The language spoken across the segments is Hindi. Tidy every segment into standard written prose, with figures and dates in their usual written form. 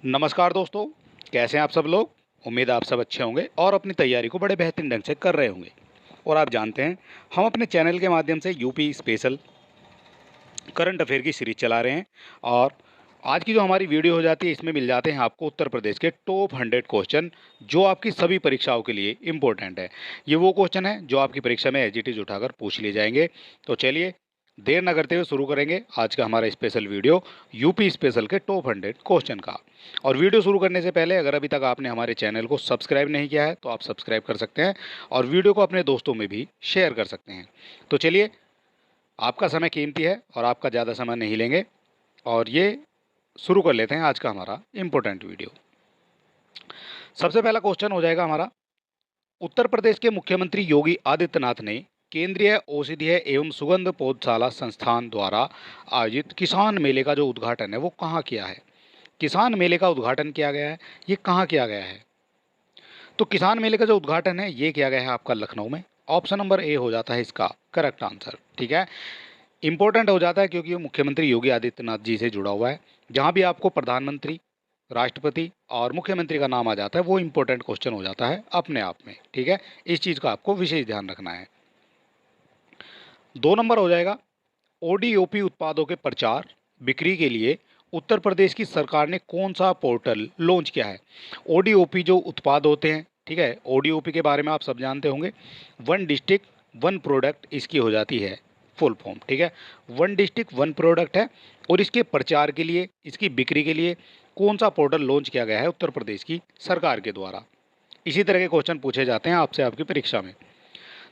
नमस्कार दोस्तों, कैसे हैं आप सब लोग। उम्मीद है आप सब अच्छे होंगे और अपनी तैयारी को बड़े बेहतरीन ढंग से कर रहे होंगे। और आप जानते हैं, हम अपने चैनल के माध्यम से यूपी स्पेशल करंट अफेयर की सीरीज चला रहे हैं। और आज की जो हमारी वीडियो हो जाती है, इसमें मिल जाते हैं आपको उत्तर प्रदेश के टॉप 100 क्वेश्चन जो आपकी सभी परीक्षाओं के लिए इम्पोर्टेंट है। ये वो क्वेश्चन है जो आपकी परीक्षा में एज इट इज उठाकर पूछ लिए जाएंगे। तो चलिए देर न करते हुए शुरू करेंगे आज का हमारा स्पेशल वीडियो, यूपी स्पेशल के टॉप 100 क्वेश्चन का। और वीडियो शुरू करने से पहले अगर अभी तक आपने हमारे चैनल को सब्सक्राइब नहीं किया है तो आप सब्सक्राइब कर सकते हैं और वीडियो को अपने दोस्तों में भी शेयर कर सकते हैं। तो चलिए, आपका समय कीमती है और आपका ज़्यादा समय नहीं लेंगे और ये शुरू कर लेते हैं आज का हमारा इम्पोर्टेंट वीडियो। सबसे पहला क्वेश्चन हो जाएगा हमारा, उत्तर प्रदेश के मुख्यमंत्री योगी आदित्यनाथ ने केंद्रीय औषधीय एवं सुगंध पौधशाला संस्थान द्वारा आयोजित किसान मेले का जो उद्घाटन है वो कहाँ किया है। किसान मेले का उद्घाटन किया गया है, ये कहाँ किया गया है। तो किसान मेले का जो उद्घाटन है ये किया गया है आपका लखनऊ में। ऑप्शन नंबर ए हो जाता है इसका करेक्ट आंसर। ठीक है, इंपॉर्टेंट हो जाता है क्योंकि ये मुख्यमंत्री योगी आदित्यनाथ जी से जुड़ा हुआ है। जहाँ भी आपको प्रधानमंत्री, राष्ट्रपति और मुख्यमंत्री का नाम आ जाता है वो इंपॉर्टेंट क्वेश्चन हो जाता है अपने आप में। ठीक है, इस चीज़ का आपको विशेष ध्यान रखना है। 2 नंबर हो जाएगा, ओडीओपी उत्पादों के प्रचार बिक्री के लिए उत्तर प्रदेश की सरकार ने कौन सा पोर्टल लॉन्च किया है। ओडीओपी जो उत्पाद होते हैं, ठीक है, ओडीओपी के बारे में आप सब जानते होंगे। वन डिस्ट्रिक्ट वन प्रोडक्ट इसकी हो जाती है फुल फॉर्म। ठीक है, वन डिस्ट्रिक्ट वन प्रोडक्ट है। और इसके प्रचार के लिए, इसकी बिक्री के लिए कौन सा पोर्टल लॉन्च किया गया है उत्तर प्रदेश की सरकार के द्वारा। इसी तरह के क्वेश्चन पूछे जाते हैं आपसे आपकी परीक्षा में।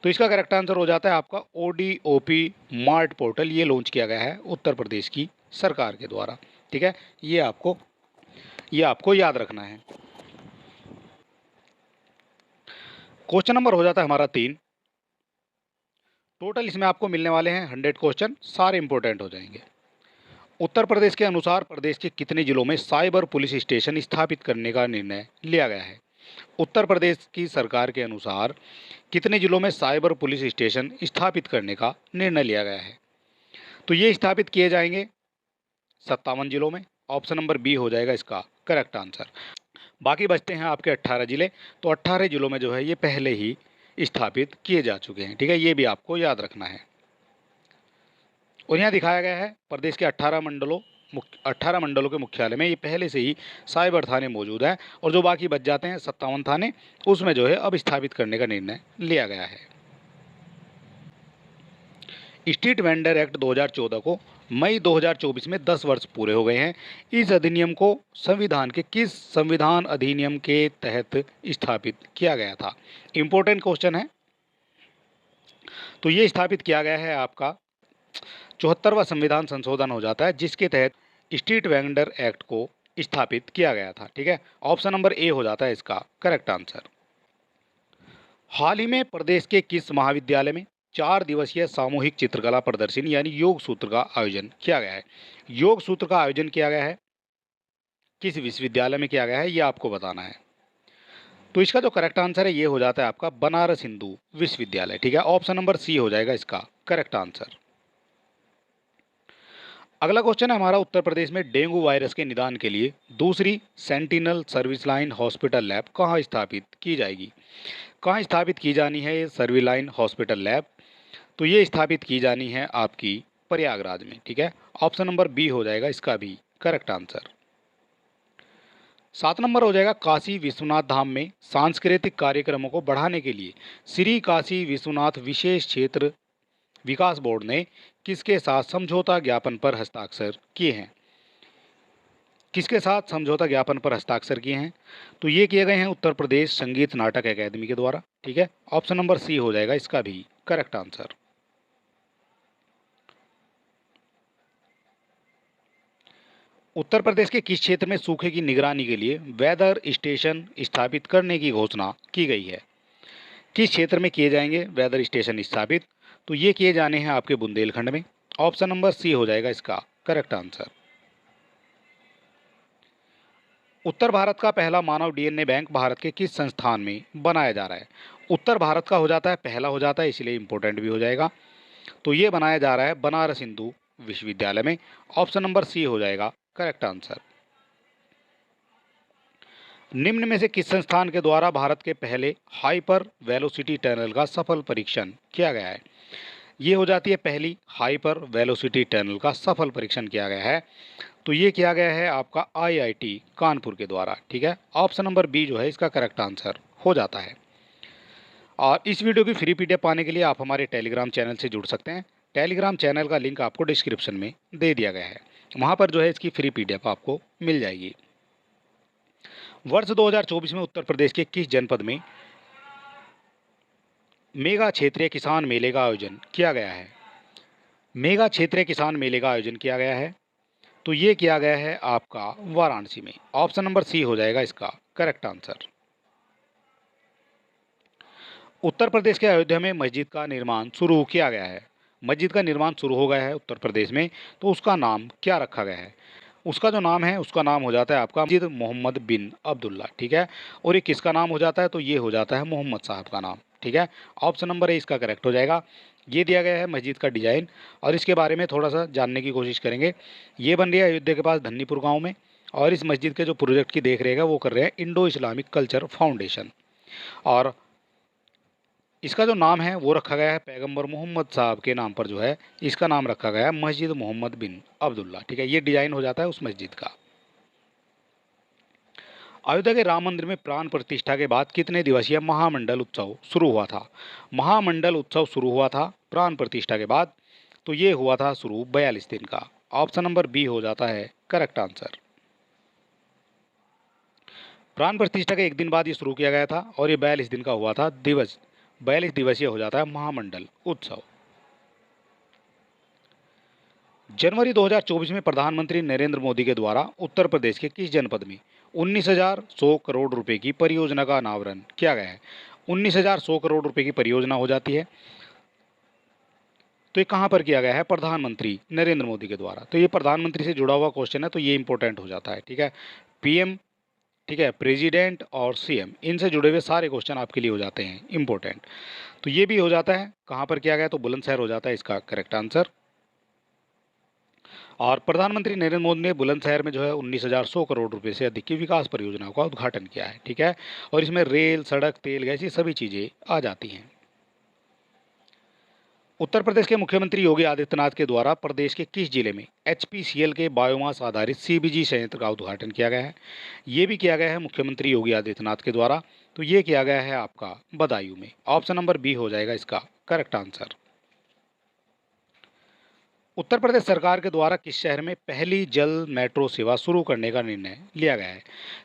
तो इसका करेक्ट आंसर हो जाता है आपका ओडीओपी मार्ट पोर्टल। ये लॉन्च किया गया है उत्तर प्रदेश की सरकार के द्वारा। ठीक है, ये आपको याद रखना है। क्वेश्चन नंबर हो जाता है हमारा 3। टोटल इसमें आपको मिलने वाले हैं 100 क्वेश्चन, सारे इंपॉर्टेंट हो जाएंगे। उत्तर प्रदेश के अनुसार प्रदेश के कितने जिलों में साइबर पुलिस स्टेशन स्थापित करने का निर्णय लिया गया है। उत्तर प्रदेश की सरकार के अनुसार कितने जिलों में साइबर पुलिस स्टेशन स्थापित करने का निर्णय लिया गया है। तो ये स्थापित किए जाएंगे 57 जिलों में। ऑप्शन नंबर बी हो जाएगा इसका करेक्ट आंसर। बाकी बचते हैं आपके 18 जिले। तो 18 जिलों में जो है ये पहले ही स्थापित किए जा चुके हैं। ठीक है, ये भी आपको याद रखना है। और यहाँ दिखाया गया है प्रदेश के 18 मंडलों के मुख्यालय में ये पहले से ही साइबर थाने मौजूद हैं। और जो बाकी बच जाते हैं 57 थाने, उसमें जो है अब स्थापित करने का निर्णय लिया गया है। स्ट्रीट वेंडर एक्ट 2014 को मई 2024 में 10 वर्ष पूरे हो गए हैं। इस अधिनियम को संविधान के किस संविधान अधिनियम के तहत स्थापित किया गया था। इंपॉर्टेंट क्वेश्चन है। तो ये स्थापित किया गया है आपका 74वां संविधान संशोधन हो जाता है जिसके तहत स्ट्रीट वेंडर एक्ट को स्थापित किया गया था। ठीक है, ऑप्शन नंबर ए हो जाता है इसका करेक्ट आंसर। हाल ही में प्रदेश के किस महाविद्यालय में 4 दिवसीय सामूहिक चित्रकला प्रदर्शनी यानी योग सूत्र का आयोजन किया गया है। योग सूत्र का आयोजन किया गया है किस विश्वविद्यालय में किया गया है, ये आपको बताना है। तो इसका जो करेक्ट आंसर है ये हो जाता है आपका बनारस हिंदू विश्वविद्यालय। ठीक है, ऑप्शन नंबर सी हो जाएगा इसका करेक्ट आंसर। अगला क्वेश्चन है हमारा, उत्तर प्रदेश में डेंगू वायरस के निदान के लिए दूसरी sentinel service line hospital lab कहाँ स्थापित की जाएगी। कहाँ स्थापित की जानी है ये सर्विस लाइन हॉस्पिटल लैब। तो ये स्थापित की जानी है आपकी प्रयागराज में। ठीक है, ऑप्शन नंबर बी हो जाएगा इसका भी करेक्ट आंसर। 7 नंबर हो जाएगा, काशी विश्वनाथ धाम में सांस्कृतिक कार्यक्रमों को बढ़ाने के लिए श्री काशी विश्वनाथ विशेष क्षेत्र विकास बोर्ड ने किसके साथ समझौता ज्ञापन पर हस्ताक्षर किए हैं। किसके साथ समझौता ज्ञापन पर हस्ताक्षर किए हैं। तो ये किए गए हैं उत्तर प्रदेश संगीत नाटक अकादमी के द्वारा। ठीक है, ऑप्शन नंबर सी हो जाएगा इसका भी करेक्ट आंसर। उत्तर प्रदेश के किस क्षेत्र में सूखे की निगरानी के लिए वेदर स्टेशन स्थापित करने की घोषणा की गई है। किस क्षेत्र में किए जाएंगे वेदर स्टेशन स्थापित। तो ये किए जाने हैं आपके बुंदेलखंड में। ऑप्शन नंबर सी हो जाएगा इसका करेक्ट आंसर। उत्तर भारत का पहला मानव डीएनए बैंक भारत के किस संस्थान में बनाया जा रहा है। उत्तर भारत का हो जाता है, पहला हो जाता है, इसलिए इंपॉर्टेंट भी हो जाएगा। तो ये बनाया जा रहा है बनारस हिंदू विश्वविद्यालय में। ऑप्शन नंबर सी हो जाएगा करेक्ट आंसर। निम्न में से किस संस्थान के द्वारा भारत के पहले हाइपर वेलोसिटी टनल का सफल परीक्षण किया गया है? ये हो जाती है पहली हाइपर वेलोसिटी टनल का सफल परीक्षण किया गया है। तो ये किया गया है आपका आईआईटी कानपुर के द्वारा। ठीक है, ऑप्शन नंबर बी जो है इसका करेक्ट आंसर हो जाता है। और इस वीडियो की फ्री पीडीएफ पाने के लिए आप हमारे टेलीग्राम चैनल से जुड़ सकते हैं। टेलीग्राम चैनल का लिंक आपको डिस्क्रिप्शन में दे दिया गया है, वहाँ पर जो है इसकी फ्री पीडीएफ आपको मिल जाएगी। वर्ष 2024 में उत्तर प्रदेश के किस जनपद में मेगा क्षेत्रीय किसान मेले का आयोजन किया गया है? मेगा क्षेत्रीय किसान मेले का आयोजन किया गया है, तो ये किया गया है आपका वाराणसी में। ऑप्शन नंबर सी हो जाएगा इसका करेक्ट आंसर। उत्तर प्रदेश के अयोध्या में मस्जिद का निर्माण शुरू किया गया है। मस्जिद का निर्माण शुरू हो गया है उत्तर प्रदेश में, तो उसका नाम क्या रखा गया है? उसका जो नाम है उसका नाम हो जाता है आपका मस्जिद मोहम्मद बिन अब्दुल्ला। ठीक है, और ये किसका नाम हो जाता है? तो ये हो जाता है मोहम्मद साहब का नाम। ठीक है, ऑप्शन नंबर ए इसका करेक्ट हो जाएगा। ये दिया गया है मस्जिद का डिजाइन, और इसके बारे में थोड़ा सा जानने की कोशिश करेंगे। ये बन रही है अयोध्या के पास धन्नीपुर गाँव में, और इस मस्जिद के जो प्रोजेक्ट की देख रेख है वो कर रहे हैं इंडो इस्लामिक कल्चर फाउंडेशन। और इसका जो नाम है वो रखा गया है पैगंबर मोहम्मद साहब के नाम पर, जो है इसका नाम रखा गया है मस्जिद मोहम्मद बिन अब्दुल्ला। ठीक है, ये डिजाइन हो जाता है उस मस्जिद का। अयोध्या के राम मंदिर में प्राण प्रतिष्ठा के बाद कितने दिवसीय महामंडल उत्सव शुरू हुआ था? महामंडल उत्सव शुरू हुआ था प्राण प्रतिष्ठा के बाद, तो ये हुआ था शुरू 42 दिन का। ऑप्शन नंबर बी हो जाता है करेक्ट आंसर। प्राण प्रतिष्ठा के एक दिन बाद ये शुरू किया गया था, और ये 42 दिन का हुआ था। 42 दिवसीय हो जाता है महामंडल उत्सव। जनवरी 2024 में प्रधानमंत्री नरेंद्र मोदी के द्वारा उत्तर प्रदेश के किस जनपद में 19,100 करोड़ रुपए की परियोजना का अनावरण किया गया है? 19,100 करोड़ रुपए की परियोजना हो जाती है, तो ये कहाँ पर किया गया है? प्रधानमंत्री नरेंद्र मोदी के द्वारा। तो ये प्रधानमंत्री से जुड़ा हुआ क्वेश्चन है, तो ये इंपॉर्टेंट हो जाता है। ठीक है, पीएम, ठीक है, प्रेसिडेंट और सीएम, इनसे जुड़े हुए सारे क्वेश्चन आपके लिए हो जाते हैं इंपॉर्टेंट। तो ये भी हो जाता है कहाँ पर किया गया? तो बुलंदशहर हो जाता है इसका करेक्ट आंसर। और प्रधानमंत्री नरेंद्र मोदी ने बुलंदशहर में जो है 19,100 करोड़ रुपए से अधिक की विकास परियोजनाओं का उद्घाटन किया है। ठीक है, और इसमें रेल, सड़क, तेल, गैस, ये सभी चीज़ें आ जाती हैं। उत्तर प्रदेश के मुख्यमंत्री योगी आदित्यनाथ के द्वारा प्रदेश के किस जिले में एचपीसीएल के बायोमास आधारित सीबीजी संयंत्र का उद्घाटन किया गया है? ये भी किया गया है मुख्यमंत्री योगी आदित्यनाथ के द्वारा, तो ये किया गया है आपका बदायूं में। ऑप्शन नंबर बी हो जाएगा इसका करेक्ट आंसर। उत्तर प्रदेश सरकार के द्वारा किस शहर में पहली जल मेट्रो सेवा शुरू करने का निर्णय लिया गया है?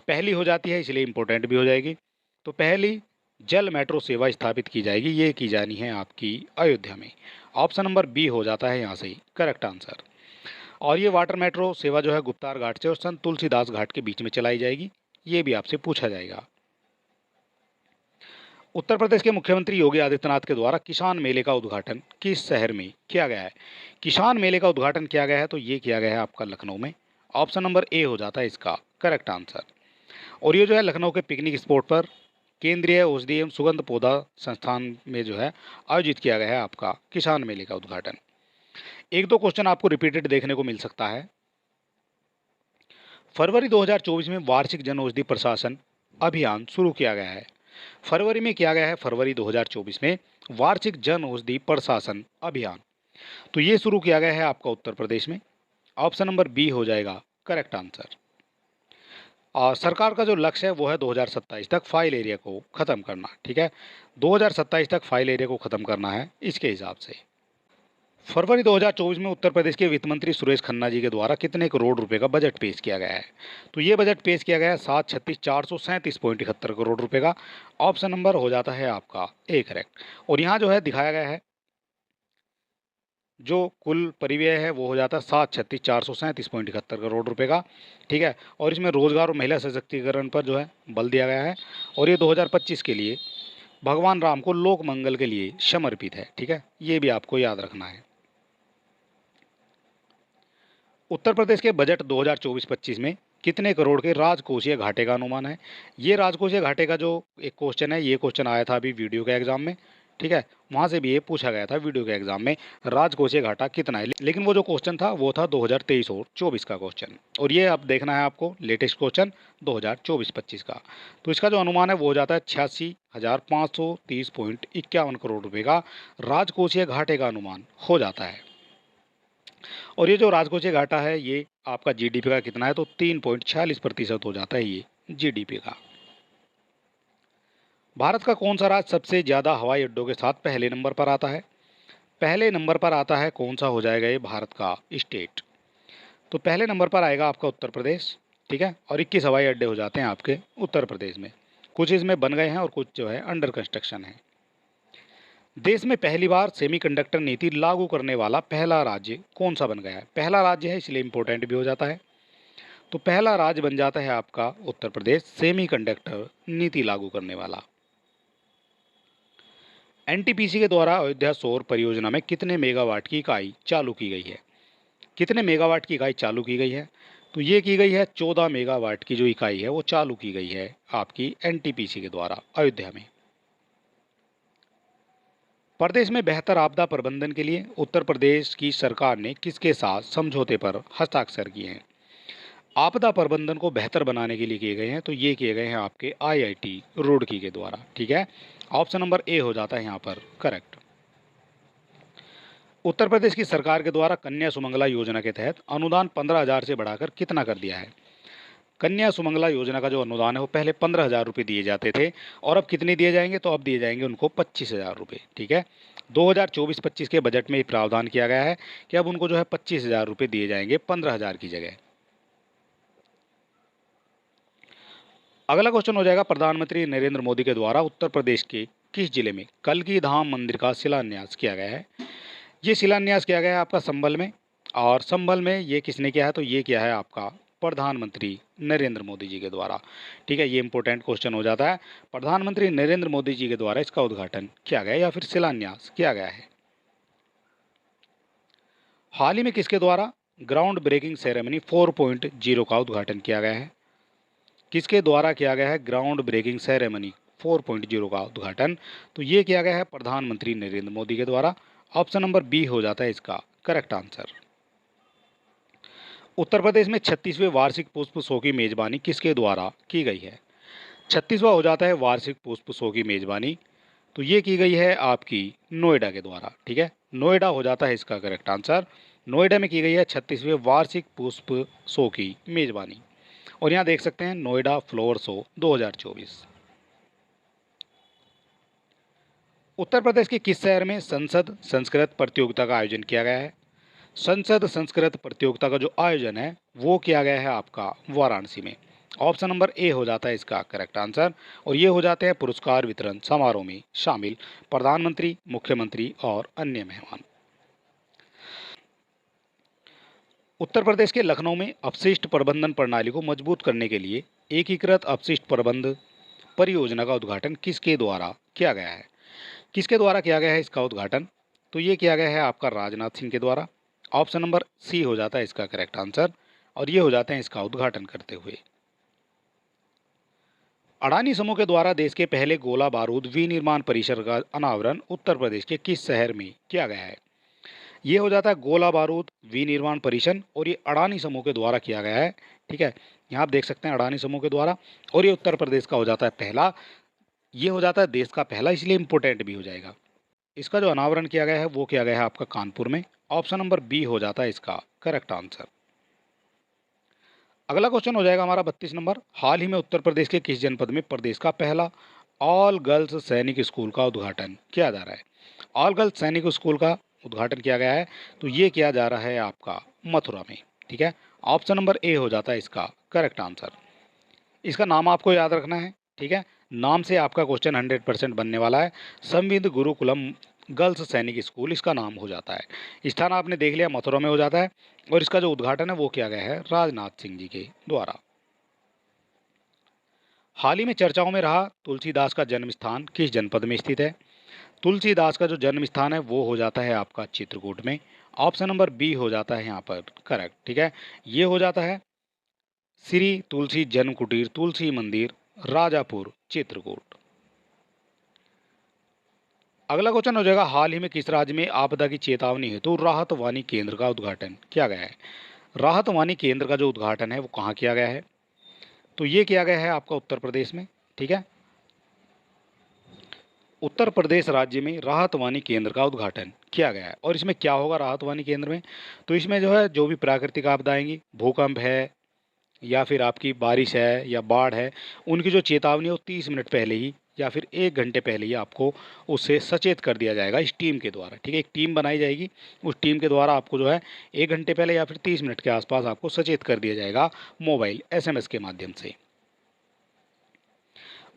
पहली हो जाती है इसलिए इंपॉर्टेंट भी हो जाएगी। तो पहली जल मेट्रो सेवा स्थापित की जाएगी, ये की जानी है आपकी अयोध्या में। ऑप्शन नंबर बी हो जाता है यहाँ से ही करेक्ट आंसर। और ये वाटर मेट्रो सेवा जो है गुप्तार घाट से और संत तुलसीदास घाट के बीच में चलाई जाएगी, ये भी आपसे पूछा जाएगा। उत्तर प्रदेश के मुख्यमंत्री योगी आदित्यनाथ के द्वारा किसान मेले का उद्घाटन किस शहर में किया गया है? किसान मेले का उद्घाटन किया गया है, तो ये किया गया है आपका लखनऊ में। ऑप्शन नंबर ए हो जाता है इसका करेक्ट आंसर। और ये जो है लखनऊ के पिकनिक स्पॉट पर केंद्रीय औषधि एवं सुगंध पौधा संस्थान में जो है आयोजित किया गया है आपका किसान मेले का उद्घाटन। एक दो क्वेश्चन आपको रिपीटेड देखने को मिल सकता है। फरवरी 2024 में वार्षिक जन औषधि प्रशासन अभियान शुरू किया गया है। फरवरी में किया गया है, फरवरी 2024 में वार्षिक जन औषधि प्रशासन अभियान, तो ये शुरू किया गया है आपका उत्तर प्रदेश में। ऑप्शन नंबर बी हो जाएगा करेक्ट आंसर। और सरकार का जो लक्ष्य है वो है 2027 तक फाइल एरिया को ख़त्म करना। ठीक है, 2027 तक फाइल एरिया को ख़त्म करना है इसके हिसाब से। फरवरी 2024 में उत्तर प्रदेश के वित्त मंत्री सुरेश खन्ना जी के द्वारा कितने करोड़ रुपए का बजट पेश किया गया है? तो ये बजट पेश किया गया है 7,36,437.71 करोड़ रुपए का। ऑप्शन नंबर हो जाता है आपका ए करेक्ट। और यहाँ जो है दिखाया गया है जो कुल परिव्यय है वो हो जाता है 7,36,437.71 करोड़ रुपए का। ठीक है, और इसमें रोजगार और महिला सशक्तिकरण पर जो है बल दिया गया है, और ये 2025 के लिए भगवान राम को लोक मंगल के लिए समर्पित है। ठीक है, ये भी आपको याद रखना है। उत्तर प्रदेश के बजट 2024-25 में कितने करोड़ के राजकोषीय घाटे का अनुमान है? ये राजकोषीय घाटे का जो एक क्वेश्चन है, ये क्वेश्चन आया था अभी वीडियो के एग्जाम में। ठीक है, वहाँ से भी ये पूछा गया था वीडियो के एग्जाम में, राजकोषीय घाटा कितना है। लेकिन वो जो क्वेश्चन था वो था 2023 और 24 का क्वेश्चन, और ये अब देखना है आपको लेटेस्ट क्वेश्चन 2024-25 का। तो इसका जो अनुमान है वो हो जाता है 86,530.51 करोड़ रुपए का राजकोषीय घाटे का अनुमान हो जाता है। और ये जो राजकोषीय घाटा है ये आपका जीडीपी का कितना है, तो 3.46% हो जाता है ये जीडीपी का। भारत का कौन सा राज्य सबसे ज़्यादा हवाई अड्डों के साथ पहले नंबर पर आता है? पहले नंबर पर आता है, कौन सा हो जाएगा ये भारत का स्टेट? तो पहले नंबर पर आएगा आपका उत्तर प्रदेश, ठीक है, और 21 हवाई अड्डे हो जाते हैं आपके उत्तर प्रदेश में। कुछ इसमें बन गए हैं और कुछ जो है अंडर कंस्ट्रक्शन है। देश में पहली बार सेमीकंडक्टर नीति लागू करने वाला पहला राज्य कौन सा बन गया है? पहला राज्य है इसलिए इंपॉर्टेंट भी हो जाता है। तो पहला राज्य बन जाता है आपका उत्तर प्रदेश सेमीकंडक्टर नीति लागू करने वाला। एनटीपीसी के द्वारा अयोध्या सौर परियोजना में कितने मेगावाट की इकाई चालू की गई है? कितने मेगावाट की इकाई चालू की गई है? तो ये की गई है 14 मेगावाट की जो इकाई है वो चालू की गई है आपकी एनटीपीसी के द्वारा अयोध्या में। प्रदेश में बेहतर आपदा प्रबंधन के लिए उत्तर प्रदेश की सरकार ने किसके साथ समझौते पर हस्ताक्षर किए हैं? आपदा प्रबंधन को बेहतर बनाने के लिए किए गए हैं, तो ये किए गए हैं आपके आईआईटी रुड़की के द्वारा, ठीक है। ऑप्शन नंबर ए हो जाता है यहाँ पर करेक्ट। उत्तर प्रदेश की सरकार के द्वारा कन्या सुमंगला योजना के तहत अनुदान 15,000 से बढ़ाकर कितना कर दिया है? कन्या सुमंगला योजना का जो अनुदान है वो पहले 15,000 रुपये दिए जाते थे, और अब कितने दिए जाएंगे? तो अब दिए जाएंगे उनको 25,000 रुपये, ठीक है। 2024-25 के बजट में ये प्रावधान किया गया है कि अब उनको जो है 25,000 रुपये दिए जाएंगे 15,000 की जगह। अगला क्वेश्चन हो जाएगा, प्रधानमंत्री नरेंद्र मोदी के द्वारा उत्तर प्रदेश के किस जिले में कल्की धाम मंदिर का शिलान्यास किया गया है? ये शिलान्यास किया गया है आपका संभल में, और संभल में ये किसने किया है? तो ये किया है आपका प्रधानमंत्री नरेंद्र मोदी जी के द्वारा, ठीक है। ये इंपॉर्टेंट क्वेश्चन हो जाता है, प्रधानमंत्री नरेंद्र मोदी जी के द्वारा इसका उद्घाटन किया गया या फिर शिलान्यास किया गया है। हाल ही में किसके द्वारा ग्राउंड ब्रेकिंग सेरेमनी 4.0 का उद्घाटन किया गया है? किसके द्वारा किया गया है ग्राउंड ब्रेकिंग सेरेमनी 4.0 का उद्घाटन? तो ये किया गया है प्रधानमंत्री नरेंद्र मोदी के द्वारा। ऑप्शन नंबर बी हो जाता है इसका करेक्ट आंसर। उत्तर प्रदेश में 36वें वार्षिक पुष्प शो की मेजबानी किसके द्वारा की गई है? 36वां हो जाता है वार्षिक पुष्प शो की मेजबानी, तो ये की गई है आपकी नोएडा के द्वारा, ठीक है। नोएडा हो जाता है इसका करेक्ट आंसर। नोएडा में की गई है 36वें वार्षिक पुष्प शो की मेजबानी, और यहाँ देख सकते हैं नोएडा फ्लावर शो 2024। उत्तर प्रदेश के किस शहर में संसद संस्कृत प्रतियोगिता का आयोजन किया गया है? संसद संस्कृत प्रतियोगिता का जो आयोजन है वो किया गया है आपका वाराणसी में। ऑप्शन नंबर ए हो जाता है इसका करेक्ट आंसर, और ये हो जाते हैं पुरस्कार वितरण समारोह में शामिल प्रधानमंत्री, मुख्यमंत्री और अन्य मेहमान। उत्तर प्रदेश के लखनऊ में अपशिष्ट प्रबंधन प्रणाली को मजबूत करने के लिए एकीकृत अपशिष्ट प्रबंध परियोजना का उद्घाटन किसके द्वारा किया गया है? किसके द्वारा किया गया है इसका उद्घाटन? तो ये किया गया है आपका राजनाथ सिंह के द्वारा। ऑप्शन नंबर सी हो जाता है इसका करेक्ट आंसर, और ये हो जाते हैं इसका उद्घाटन करते हुए। अडानी समूह के द्वारा देश के पहले गोला बारूद विनिर्माण परिसर का अनावरण उत्तर प्रदेश के किस शहर में किया गया है? ये हो जाता है गोला बारूद विनिर्माण परिसर, और ये अडानी समूह के द्वारा किया गया है, ठीक है। यहाँ आप देख सकते हैं अडानी समूह के द्वारा, और ये उत्तर प्रदेश का हो जाता है पहला, ये हो जाता है देश का पहला, इसलिए इंपोर्टेंट भी हो जाएगा। इसका जो अनावरण किया गया है वो किया गया है आपका कानपुर में। ऑप्शन नंबर बी हो जाता है इसका करेक्ट आंसर। अगला क्वेश्चन हो जाएगा हमारा 32 नंबर, हाल ही में उत्तर प्रदेश के किस जनपद में प्रदेश का पहला ऑल गर्ल्स सैनिक स्कूल का उद्घाटन किया जा रहा है? ऑल गर्ल्स सैनिक स्कूल का उद्घाटन किया गया है, तो ये किया जा रहा है आपका मथुरा में, ठीक है। ऑप्शन नंबर ए हो जाता है इसका करेक्ट आंसर। इसका नाम आपको याद रखना है, ठीक है। नाम से आपका क्वेश्चन 100% बनने वाला है। संविद गुरुकुलम गर्ल्स सैनिक स्कूल इसका नाम हो जाता है। स्थान आपने देख लिया मथुरा में हो जाता है, और इसका जो उद्घाटन है वो किया गया है राजनाथ सिंह जी के द्वारा। हाल ही में चर्चाओं में रहा तुलसीदास का जन्म स्थान किस जनपद में स्थित है? तुलसीदास का जो जन्म स्थान है वो हो जाता है आपका चित्रकूट में। ऑप्शन नंबर बी हो जाता है यहाँ पर करेक्ट, ठीक है। ये हो जाता है श्री तुलसी जन्म कुटीर तुलसी मंदिर राजापुर चित्रकूट। अगला क्वेश्चन हो जाएगा, हाल ही में किस राज्य में आपदा की चेतावनी हेतु राहत वानी केंद्र का उद्घाटन किया गया है? राहत वानी केंद्र का जो उद्घाटन है वो कहाँ किया गया है? तो ये किया गया है आपका उत्तर प्रदेश में। ठीक है, उत्तर प्रदेश राज्य में राहत वानी केंद्र का उद्घाटन किया गया है। और इसमें क्या होगा राहत वानी केंद्र में? तो इसमें जो है, जो भी प्राकृतिक आपदा आएंगी, भूकंप है या फिर आपकी बारिश है या बाढ़ है, उनकी जो चेतावनी है वो 30 मिनट पहले ही या फिर 1 घंटे पहले ही आपको उससे सचेत कर दिया जाएगा इस टीम के द्वारा। ठीक है, एक टीम बनाई जाएगी, उस टीम के द्वारा आपको जो है 1 घंटे पहले या फिर 30 मिनट के आसपास आपको सचेत कर दिया जाएगा मोबाइल SMS के माध्यम से।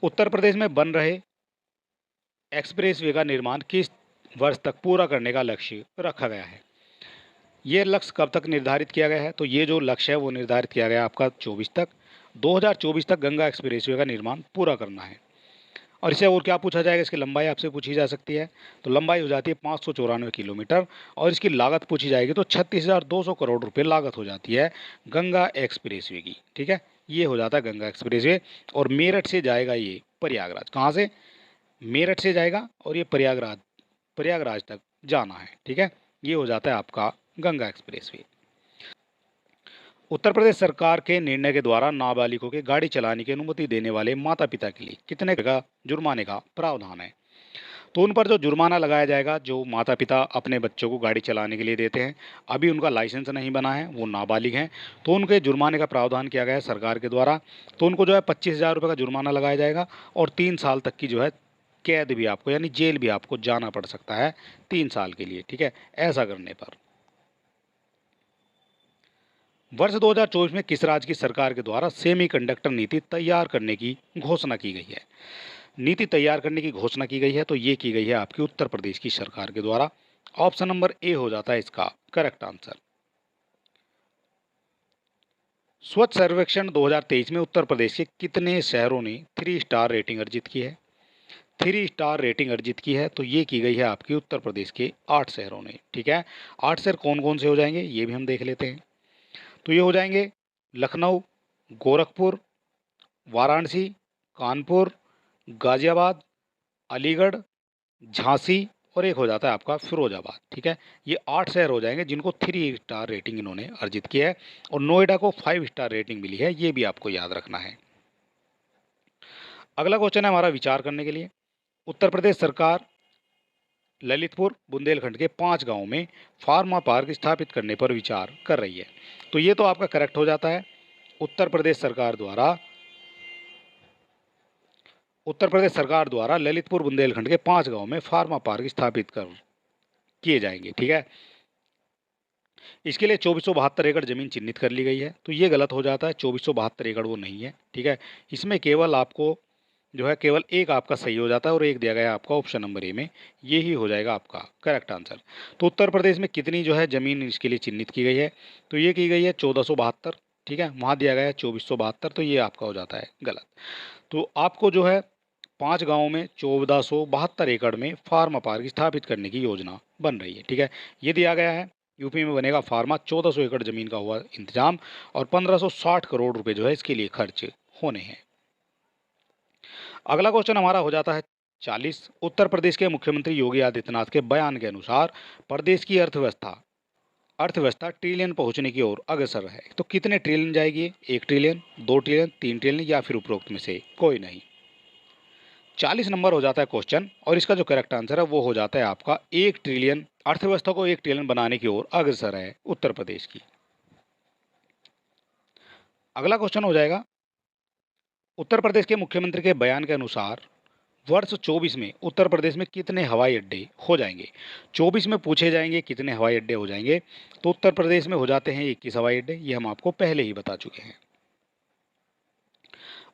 उत्तर प्रदेश में बन रहे एक्सप्रेस वे का निर्माण किस वर्ष तक पूरा करने का लक्ष्य रखा गया है? ये लक्ष्य कब तक निर्धारित किया गया है? तो ये जो लक्ष्य है वो निर्धारित किया गया है आपका 2024 तक गंगा एक्सप्रेसवे का निर्माण पूरा करना है। और इससे और क्या पूछा जाएगा, इसकी लंबाई आपसे पूछी जा सकती है। तो लंबाई हो जाती है 594 किलोमीटर और इसकी लागत पूछी जाएगी तो 36,200 करोड़ रुपए लागत हो जाती है गंगा एक्सप्रेसवे की। ठीक है, ये हो जाता है गंगा एक्सप्रेसवे। और मेरठ से जाएगा ये प्रयागराज। कहाँ से? मेरठ से जाएगा और ये प्रयागराज तक जाना है। ठीक है, ये हो जाता है आपका गंगा एक्सप्रेसवे। उत्तर प्रदेश सरकार के निर्णय के द्वारा नाबालिगों के गाड़ी चलाने की अनुमति देने वाले माता पिता के लिए कितने का जुर्माने का प्रावधान है? तो उन पर जो जुर्माना लगाया जाएगा, जो माता पिता अपने बच्चों को गाड़ी चलाने के लिए देते हैं, अभी उनका लाइसेंस नहीं बना है, वो नाबालिग हैं, तो उनके जुर्माने का प्रावधान किया गया है सरकार के द्वारा। तो उनको जो है 25,000 रुपये का जुर्माना लगाया जाएगा और 3 साल तक की जो है कैद भी आपको, यानी जेल भी आपको जाना पड़ सकता है 3 साल के लिए। ठीक है, ऐसा करने पर। वर्ष 2024 में किस राज्य की सरकार के द्वारा सेमीकंडक्टर नीति तैयार करने की घोषणा की गई है? नीति तैयार करने की घोषणा की गई है तो ये की गई है आपकी उत्तर प्रदेश की सरकार के द्वारा। ऑप्शन नंबर ए हो जाता है इसका करेक्ट आंसर। स्वच्छ सर्वेक्षण 2023 में उत्तर प्रदेश के कितने शहरों ने 3 स्टार रेटिंग अर्जित की है? 3 स्टार रेटिंग अर्जित की है तो ये की गई है आपकी उत्तर प्रदेश के 8 शहरों ने। ठीक है, 8 शहर कौन कौन से हो जाएंगे ये भी हम देख लेते हैं। तो ये हो जाएंगे लखनऊ, गोरखपुर, वाराणसी, कानपुर, गाजियाबाद, अलीगढ़, झांसी और एक हो जाता है आपका फिरोजाबाद। ठीक है, ये 8 शहर हो जाएंगे जिनको 3 स्टार रेटिंग इन्होंने अर्जित किया है। और नोएडा को 5 स्टार रेटिंग मिली है, ये भी आपको याद रखना है। अगला क्वेश्चन है हमारा विचार करने के लिए। उत्तर प्रदेश सरकार ललितपुर बुंदेलखंड के 5 गांवों में फार्मा पार्क स्थापित करने पर विचार कर रही है। तो ये तो आपका करेक्ट हो जाता है। उत्तर प्रदेश सरकार द्वारा ललितपुर बुंदेलखंड के 5 गांवों में फार्मा पार्क स्थापित कर किए जाएंगे। ठीक है, इसके लिए 2472 एकड़ जमीन चिन्हित कर ली गई है। तो ये गलत हो जाता है, 2472 एकड़ वो नहीं है। ठीक है, इसमें केवल आपको जो है केवल एक आपका सही हो जाता है और एक दिया गया है आपका ऑप्शन नंबर ए में, ये ही हो जाएगा आपका करेक्ट आंसर। तो उत्तर प्रदेश में कितनी जो है ज़मीन इसके लिए चिन्हित की गई है? तो ये की गई है 1472। ठीक है, वहाँ दिया गया है 2472, तो ये आपका हो जाता है गलत। तो आपको जो है 5 गाँवों में 1472 एकड़ में फार्मा पार्क स्थापित करने की योजना बन रही है। ठीक है, ये दिया गया है यूपी में बनेगा फार्मा, 1400 एकड़ ज़मीन का हुआ इंतजाम और 1560 करोड़ रुपए जो है इसके लिए खर्च होने हैं। अगला क्वेश्चन हमारा हो जाता है 40। उत्तर प्रदेश के मुख्यमंत्री योगी आदित्यनाथ के बयान के अनुसार प्रदेश की अर्थव्यवस्था ट्रिलियन पहुंचने की ओर अग्रसर है। तो कितने ट्रिलियन जाएगी? 1 ट्रिलियन, 2 ट्रिलियन, 3 ट्रिलियन या फिर उपरोक्त में से कोई नहीं। 40 नंबर हो जाता है क्वेश्चन और इसका जो करेक्ट आंसर है वो हो जाता है आपका 1 ट्रिलियन। अर्थव्यवस्था को 1 ट्रिलियन बनाने की ओर अग्रसर है उत्तर प्रदेश की। अगला क्वेश्चन हो जाएगा, उत्तर प्रदेश के मुख्यमंत्री के बयान के अनुसार वर्ष 24 में उत्तर प्रदेश में कितने हवाई अड्डे हो जाएंगे? 24 में पूछे जाएंगे कितने हवाई अड्डे हो जाएंगे, तो उत्तर प्रदेश में हो जाते हैं 21 हवाई अड्डे। ये हम आपको पहले ही बता चुके हैं।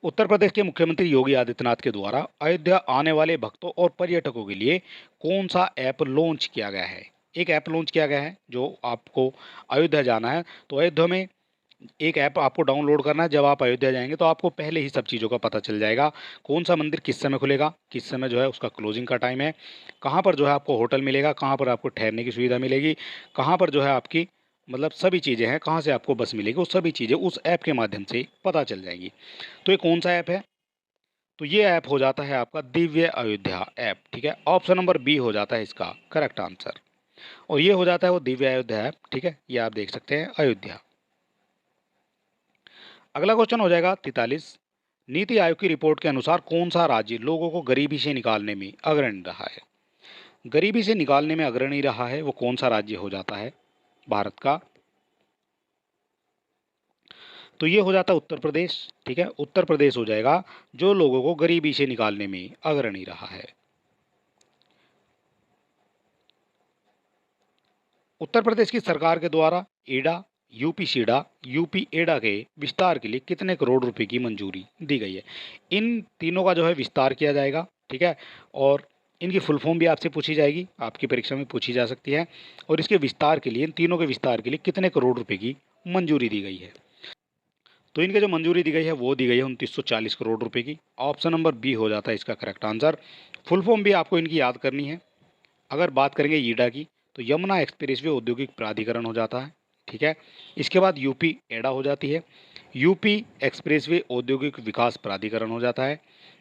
उत्तर प्रदेश के मुख्यमंत्री योगी आदित्यनाथ के द्वारा अयोध्या आने वाले भक्तों और पर्यटकों के लिए कौन सा ऐप लॉन्च किया गया है? एक ऐप लॉन्च किया गया है जो आपको अयोध्या जाना है तो अयोध्या में एक ऐप आपको डाउनलोड करना है। जब आप अयोध्या जाएंगे तो आपको पहले ही सब चीज़ों का पता चल जाएगा, कौन सा मंदिर किस समय खुलेगा, किस समय जो है उसका क्लोजिंग का टाइम है, कहाँ पर जो है आपको होटल मिलेगा, कहाँ पर आपको ठहरने की सुविधा मिलेगी, कहाँ पर जो है आपकी मतलब सभी चीज़ें हैं, कहाँ से आपको बस मिलेगी, वो सभी चीज़ें उस ऐप के माध्यम से पता चल जाएंगी। तो ये कौन सा ऐप है? तो ये ऐप हो जाता है आपका दिव्य अयोध्या ऐप, ठीक है। ऑप्शन नंबर बी हो जाता है इसका करेक्ट आंसर। और ये हो जाता है वो दिव्य अयोध्या ऐप, ठीक है। ये आप देख सकते हैं अयोध्या। अगला क्वेश्चन हो जाएगा 43। नीति आयोग की रिपोर्ट के अनुसार कौन सा राज्य लोगों को गरीबी से निकालने में अग्रणी रहा है? गरीबी से निकालने में अग्रणी रहा है वो कौन सा राज्य हो जाता है भारत का? तो ये हो जाता है उत्तर प्रदेश, ठीक है। उत्तर प्रदेश हो जाएगा जो लोगों को गरीबी से निकालने में अग्रणी रहा है। उत्तर प्रदेश की सरकार के द्वारा एडा, यूपी सीडा, यूपी एडा के विस्तार के लिए कितने करोड़ रुपए की मंजूरी दी गई है? इन तीनों का जो है विस्तार किया जाएगा, ठीक है। और इनकी फुल फॉर्म भी आपसे पूछी जाएगी, आपकी परीक्षा में पूछी जा सकती है। और इसके विस्तार के लिए, इन तीनों के विस्तार के लिए कितने करोड़ रुपए की मंजूरी दी गई है? तो इनके जो मंजूरी दी गई है वो दी गई है 2940 करोड़ रुपए की। ऑप्शन नंबर बी हो जाता है इसका करेक्ट आंसर। फुल फॉर्म भी आपको इनकी याद करनी है। अगर बात करेंगे ईडा की तो यमुना एक्सप्रेसवे औद्योगिक प्राधिकरण हो जाता है, ठीक है। इसके बाद यूपी एडा हो जाती है, यूपी एक्सप्रेसवे औद्योगिक विकास प्राधिकरण हो जाता है।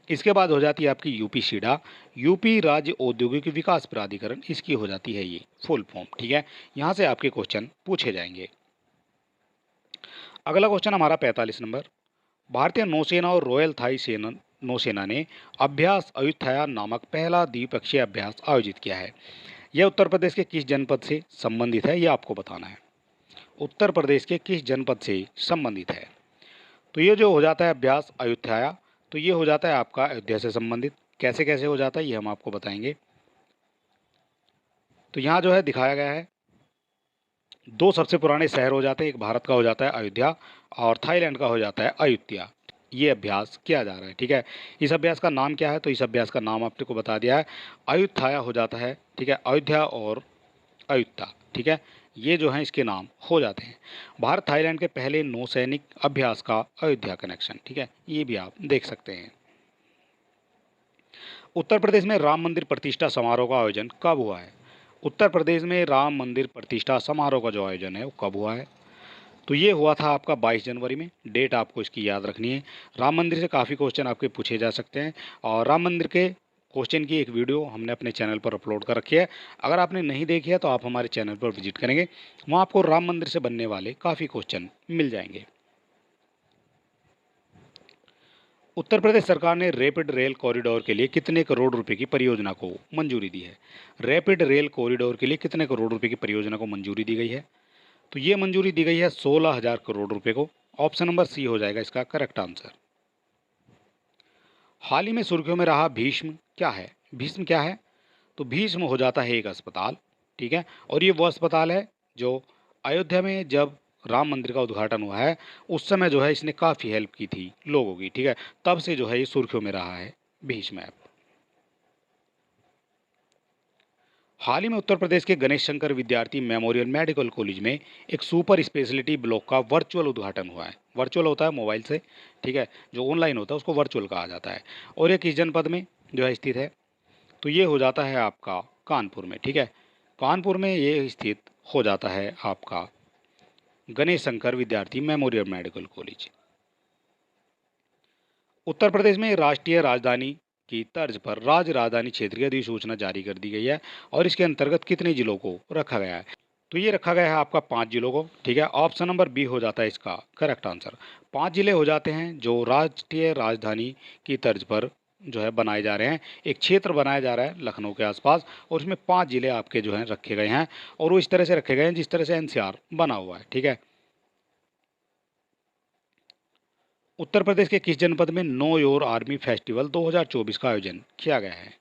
इसके बाद हो जाती है आपकी यूपी सीडा, यूपी राज्य औद्योगिक विकास प्राधिकरण, इसकी हो जाती है ये फुल फॉर्म, ठीक है। यहाँ से आपके क्वेश्चन पूछे जाएंगे। अगला क्वेश्चन हमारा 45 नंबर। भारतीय नौसेना और रॉयल थाई सेना नौसेना ने अभ्यास अयुत्थया नामक पहला द्विपक्षीय अभ्यास आयोजित किया है। यह उत्तर प्रदेश के किस जनपद से संबंधित है, यह आपको बताना है। उत्तर प्रदेश के किस जनपद से संबंधित है? तो ये जो हो जाता है अभ्यास अयुत्थया, तो ये हो जाता है आपका अयोध्या से संबंधित। कैसे कैसे हो जाता है ये हम आपको बताएंगे। तो यहाँ जो है दिखाया गया है, दो सबसे पुराने शहर हो जाते हैं, एक भारत का हो जाता है अयोध्या और थाईलैंड का हो जाता है अयुत्या। ये अभ्यास किया जा रहा है, ठीक है। इस अभ्यास का नाम क्या है? तो इस अभ्यास का नाम आपको बता दिया है, अयुत्थया हो जाता है, ठीक है। अयोध्या और अयुत्या, ठीक है। ये जो है इसके नाम हो जाते हैं। भारत थाईलैंड के पहले नौसैनिक अभ्यास का अयोध्या कनेक्शन, ठीक है। ये भी आप देख सकते हैं। उत्तर प्रदेश में राम मंदिर प्रतिष्ठा समारोह का आयोजन कब हुआ है? उत्तर प्रदेश में राम मंदिर प्रतिष्ठा समारोह का जो आयोजन है वो कब हुआ है? तो ये हुआ था आपका 22 जनवरी में। डेट आपको इसकी याद रखनी है। राम मंदिर से काफ़ी क्वेश्चन आपके पूछे जा सकते हैं और राम मंदिर के क्वेश्चन की एक वीडियो हमने अपने चैनल पर अपलोड कर रखी है। अगर आपने नहीं देखी है तो आप हमारे चैनल पर विजिट करेंगे, वहाँ आपको राम मंदिर से बनने वाले काफ़ी क्वेश्चन मिल जाएंगे। उत्तर प्रदेश सरकार ने रैपिड रेल कॉरिडोर के लिए कितने करोड़ रुपए की परियोजना को मंजूरी दी है? रैपिड रेल कॉरिडोर के लिए कितने करोड़ रुपए की परियोजना को मंजूरी दी गई है? तो ये मंजूरी दी गई है 16,000 करोड़ रुपए को। ऑप्शन नंबर सी हो जाएगा इसका करेक्ट आंसर। हाल ही में सुर्खियों में रहा भीष्म क्या है? भीष्म क्या है? तो भीष्म हो जाता है एक अस्पताल, ठीक है। और ये वो अस्पताल है जो अयोध्या में जब राम मंदिर का उद्घाटन हुआ है उस समय जो है इसने काफ़ी हेल्प की थी लोगों की, ठीक है। तब से जो है ये सुर्खियों में रहा है भीष्म ऐप। हाल ही में उत्तर प्रदेश के गणेश शंकर विद्यार्थी मेमोरियल मेडिकल कॉलेज में एक सुपर स्पेशलिटी ब्लॉक का वर्चुअल उद्घाटन हुआ है। वर्चुअल होता है मोबाइल से, ठीक है। जो ऑनलाइन होता है उसको वर्चुअल कहा जाता है। और ये किस जनपद में जो है स्थित है? तो ये हो जाता है आपका कानपुर में, ठीक है। कानपुर में ये स्थित हो जाता है आपका गणेश शंकर विद्यार्थी memorial medical college. Uttar Pradesh में राष्ट्रीय राजधानी की तर्ज पर राज्य राजधानी क्षेत्र की अधिसूचना जारी कर दी गई है और इसके अंतर्गत कितने जिलों को रखा गया है? तो ये रखा गया है आपका 5 जिलों को, ठीक है। ऑप्शन नंबर बी हो जाता है इसका करेक्ट आंसर। 5 जिले हो जाते हैं जो राष्ट्रीय राजधानी की तर्ज पर जो है बनाए जा रहे हैं। एक क्षेत्र बनाया जा रहा है लखनऊ के आसपास और उसमें 5 जिले आपके जो हैं रखे गए हैं और वो इस तरह से रखे गए हैं जिस तरह से एनसीआर बना हुआ है, ठीक है। उत्तर प्रदेश के किस जनपद में नो योर आर्मी फेस्टिवल 2024 का आयोजन किया गया है?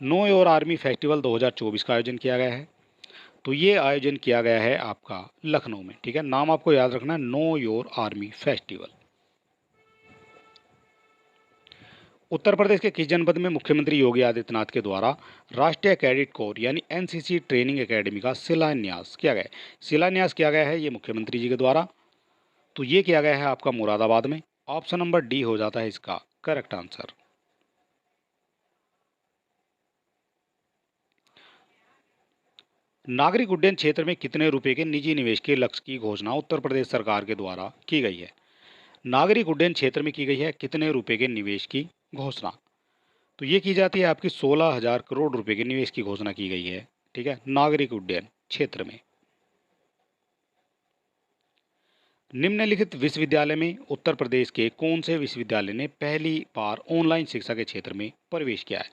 नो योर आर्मी फेस्टिवल 2024 का आयोजन किया गया है। तो ये आयोजन किया गया है आपका लखनऊ में, ठीक है। नाम आपको याद रखना है, know your army festival. Uttar Pradesh के किस जनपद में मुख्यमंत्री योगी आदित्यनाथ के द्वारा राष्ट्रीय कैडेट कोर यानी एनसीसी ट्रेनिंग एकेडमी का शिलान्यास किया गया है? शिलान्यास किया गया है ये मुख्यमंत्री जी के द्वारा। तो ये किया गया है आपका मुरादाबाद में। ऑप्शन नंबर डी हो जाता है इसका करेक्ट आंसर। नागरिक उड्डयन क्षेत्र में कितने रुपए के निजी निवेश के लक्ष्य की घोषणा उत्तर प्रदेश सरकार के द्वारा की गई है? नागरिक उड्डयन क्षेत्र में की गई है कितने रुपए के निवेश की घोषणा। तो ये की जाती है आपकी 16,000 करोड़ रुपए के निवेश की घोषणा की गई है, ठीक है, नागरिक उड्डयन क्षेत्र में। निम्नलिखित विश्वविद्यालय में उत्तर प्रदेश के कौन से विश्वविद्यालय ने पहली बार ऑनलाइन शिक्षा के क्षेत्र में प्रवेश किया है?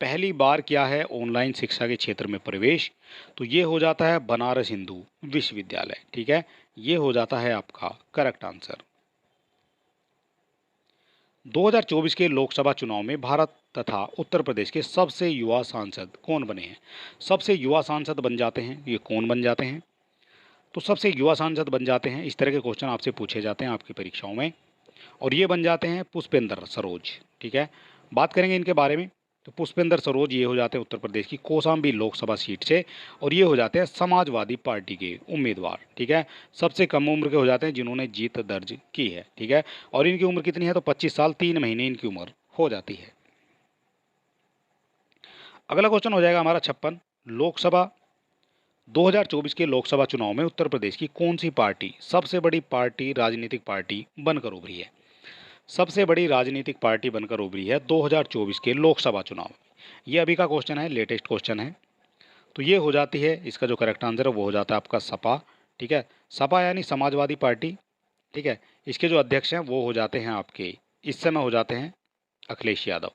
पहली बार किया है ऑनलाइन शिक्षा के क्षेत्र में प्रवेश, तो ये हो जाता है बनारस हिंदू विश्वविद्यालय, ठीक है, ये हो जाता है आपका करेक्ट आंसर। 2024 के लोकसभा चुनाव में भारत तथा उत्तर प्रदेश के सबसे युवा सांसद कौन बने हैं? सबसे युवा सांसद बन जाते हैं, ये कौन बन जाते हैं? तो सबसे युवा सांसद बन जाते हैं, इस तरह के क्वेश्चन आपसे पूछे जाते हैं आपकी परीक्षाओं में, और ये बन जाते हैं पुष्पेंद्र सरोज, ठीक है। बात करेंगे इनके बारे में, तो पुष्पेंद्र सरोज ये हो जाते हैं उत्तर प्रदेश की कौशाम्बी लोकसभा सीट से, और ये हो जाते हैं समाजवादी पार्टी के उम्मीदवार, ठीक है। सबसे कम उम्र के हो जाते हैं जिन्होंने जीत दर्ज की है, ठीक है। और इनकी उम्र कितनी है? तो 25 साल 3 महीने इनकी उम्र हो जाती है। अगला क्वेश्चन हो जाएगा हमारा 56। लोकसभा 2024 के लोकसभा चुनाव में उत्तर प्रदेश की कौन सी पार्टी सबसे बड़ी पार्टी राजनीतिक पार्टी बनकर उभरी है? सबसे बड़ी राजनीतिक पार्टी बनकर उभरी है 2024 के लोकसभा चुनाव में। ये अभी का क्वेश्चन है, लेटेस्ट क्वेश्चन है। तो ये हो जाती है, इसका जो करेक्ट आंसर है वो हो जाता है आपका सपा, ठीक है। सपा यानी समाजवादी पार्टी, ठीक है। इसके जो अध्यक्ष हैं वो हो जाते हैं आपके इस समय हो जाते हैं अखिलेश यादव,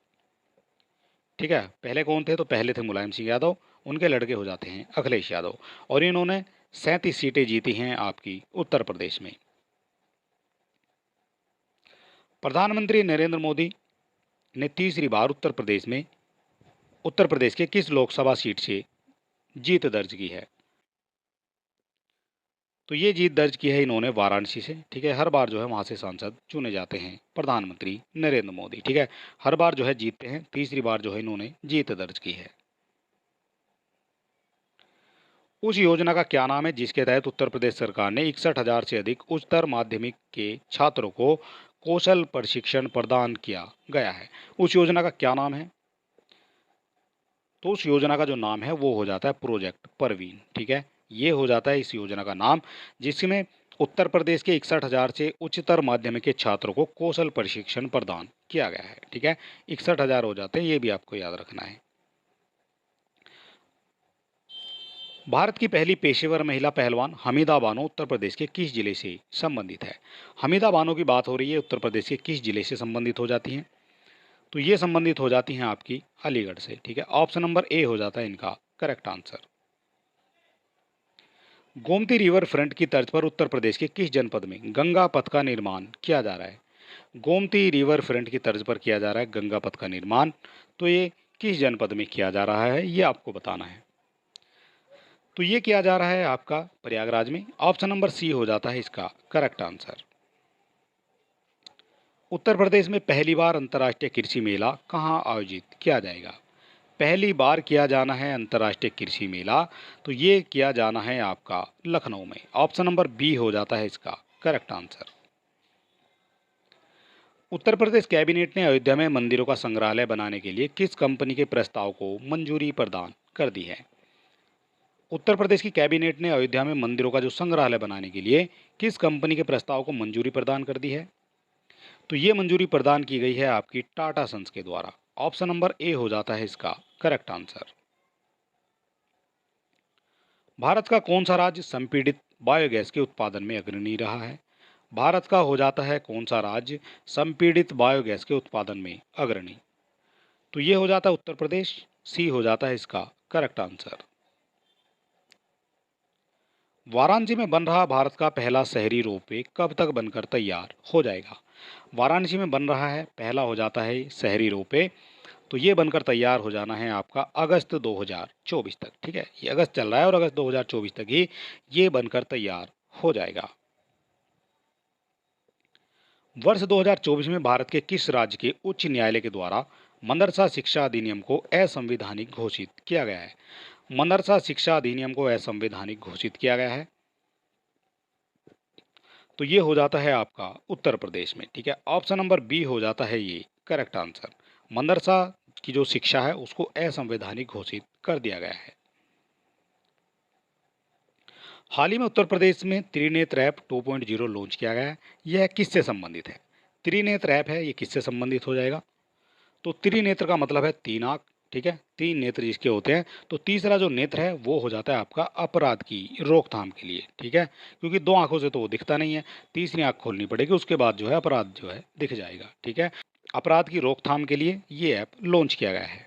ठीक है। पहले कौन थे? तो पहले थे मुलायम सिंह यादव, उनके लड़के हो जाते हैं अखिलेश यादव, और इन्होंने 37 सीटें जीती हैं आपकी उत्तर प्रदेश में। प्रधानमंत्री नरेंद्र मोदी ने तीसरी बार उत्तर प्रदेश के किस लोकसभा सीट से जीत दर्ज की है? तो ये जीत दर्ज की है इन्होंने वाराणसी से, ठीक है। हर बार जो है वहाँ से सांसद चुने जाते हैं प्रधानमंत्री नरेंद्र मोदी, ठीक है। हर बार जो है जीतते हैं, तीसरी बार जो है इन्होंने जीत दर्ज की है। उस योजना का क्या नाम है जिसके तहत उत्तर प्रदेश सरकार ने 61,000 से अधिक उच्चतर माध्यमिक के छात्रों को कौशल प्रशिक्षण प्रदान किया गया है? उस योजना का क्या नाम है? तो उस योजना का जो नाम है वो हो जाता है प्रोजेक्ट परवीन, ठीक है। ये हो जाता है इस योजना का नाम, जिसमें उत्तर प्रदेश के 61,000 से उच्चतर माध्यमिक के छात्रों को कौशल प्रशिक्षण प्रदान किया गया है, ठीक है। 61,000 हो जाते हैं, ये भी आपको याद रखना है। भारत की पहली पेशेवर महिला पहलवान हमीदा बानो उत्तर प्रदेश के किस जिले से संबंधित है? हमीदा बानो की बात हो रही है, उत्तर प्रदेश के किस जिले से संबंधित हो जाती हैं? तो ये संबंधित हो जाती हैं आपकी अलीगढ़ से, ठीक है। ऑप्शन नंबर ए हो जाता है इनका correct answer. Gomti river front की तर्ज पर उत्तर प्रदेश के किस जनपद में गंगा पथ का निर्माण किया जा रहा है? गोमती रिवर फ्रंट की तर्ज पर किया जा रहा है गंगा पथ का निर्माण, तो ये किस जनपद में किया जा रहा है ये आपको बताना है। तो ये किया जा रहा है आपका प्रयागराज में। ऑप्शन नंबर सी हो जाता है इसका करेक्ट आंसर। उत्तर प्रदेश में पहली बार अंतर्राष्ट्रीय कृषि मेला कहाँ आयोजित किया जाएगा? पहली बार किया जाना है अंतर्राष्ट्रीय कृषि मेला, तो ये किया जाना है आपका लखनऊ में। ऑप्शन नंबर बी हो जाता है इसका correct answer. Uttar Pradesh cabinet ने अयोध्या में मंदिरों का संग्रहालय बनाने के लिए किस कंपनी के प्रस्ताव को मंजूरी प्रदान कर दी है? उत्तर प्रदेश की कैबिनेट ने अयोध्या में मंदिरों का जो संग्रहालय बनाने के लिए किस कंपनी के प्रस्ताव को मंजूरी प्रदान कर दी है? तो ये मंजूरी प्रदान की गई है आपकी टाटा सन्स के द्वारा। ऑप्शन नंबर ए हो जाता है इसका करेक्ट आंसर। भारत का कौन सा राज्य संपीड़ित बायोगैस के उत्पादन में अग्रणी रहा है? भारत का हो जाता है कौन सा राज्य संपीड़ित बायोगैस के उत्पादन में अग्रणी? तो ये हो जाता है उत्तर प्रदेश, सी हो जाता है इसका करेक्ट आंसर। वाराणसी में बन रहा भारत का पहला शहरी रोपवे कब तक बनकर तैयार हो जाएगा? वाराणसी में बन रहा है, पहला हो जाता है शहरी रोपवे, तो ये बनकर तैयार हो जाना है आपका अगस्त 2024 तक, ठीक है। ये अगस्त चल रहा है और अगस्त 2024 तक ही ये बनकर तैयार हो जाएगा। वर्ष 2024 में भारत के किस राज्य के उच्च न्यायालय के द्वारा मदरसा शिक्षा अधिनियम को असंवैधानिक घोषित किया गया है? मदरसा शिक्षा अधिनियम को असंवैधानिक घोषित किया गया है, तो ये हो जाता है आपका उत्तर प्रदेश में, ठीक है। ऑप्शन नंबर बी हो जाता है ये करेक्ट आंसर। मदरसा की जो शिक्षा है उसको असंवैधानिक घोषित कर दिया गया है। हाल ही में उत्तर प्रदेश में त्रिनेत्र ऐप 2.0 लॉन्च किया गया है, यह किससे संबंधित है? त्रिनेत्र ऐप है, ये किससे संबंधित हो जाएगा? तो त्रिनेत्र का मतलब है 3 आँख, ठीक है, 3 नेत्र जिसके होते हैं। तो तीसरा जो नेत्र है वो हो जाता है आपका अपराध की रोकथाम के लिए, ठीक है, क्योंकि 2 आँखों से तो वो दिखता नहीं है, तीसरी आँख खोलनी पड़ेगी, उसके बाद जो है अपराध जो है दिख जाएगा, ठीक है। अपराध की रोकथाम के लिए ये ऐप लॉन्च किया गया है।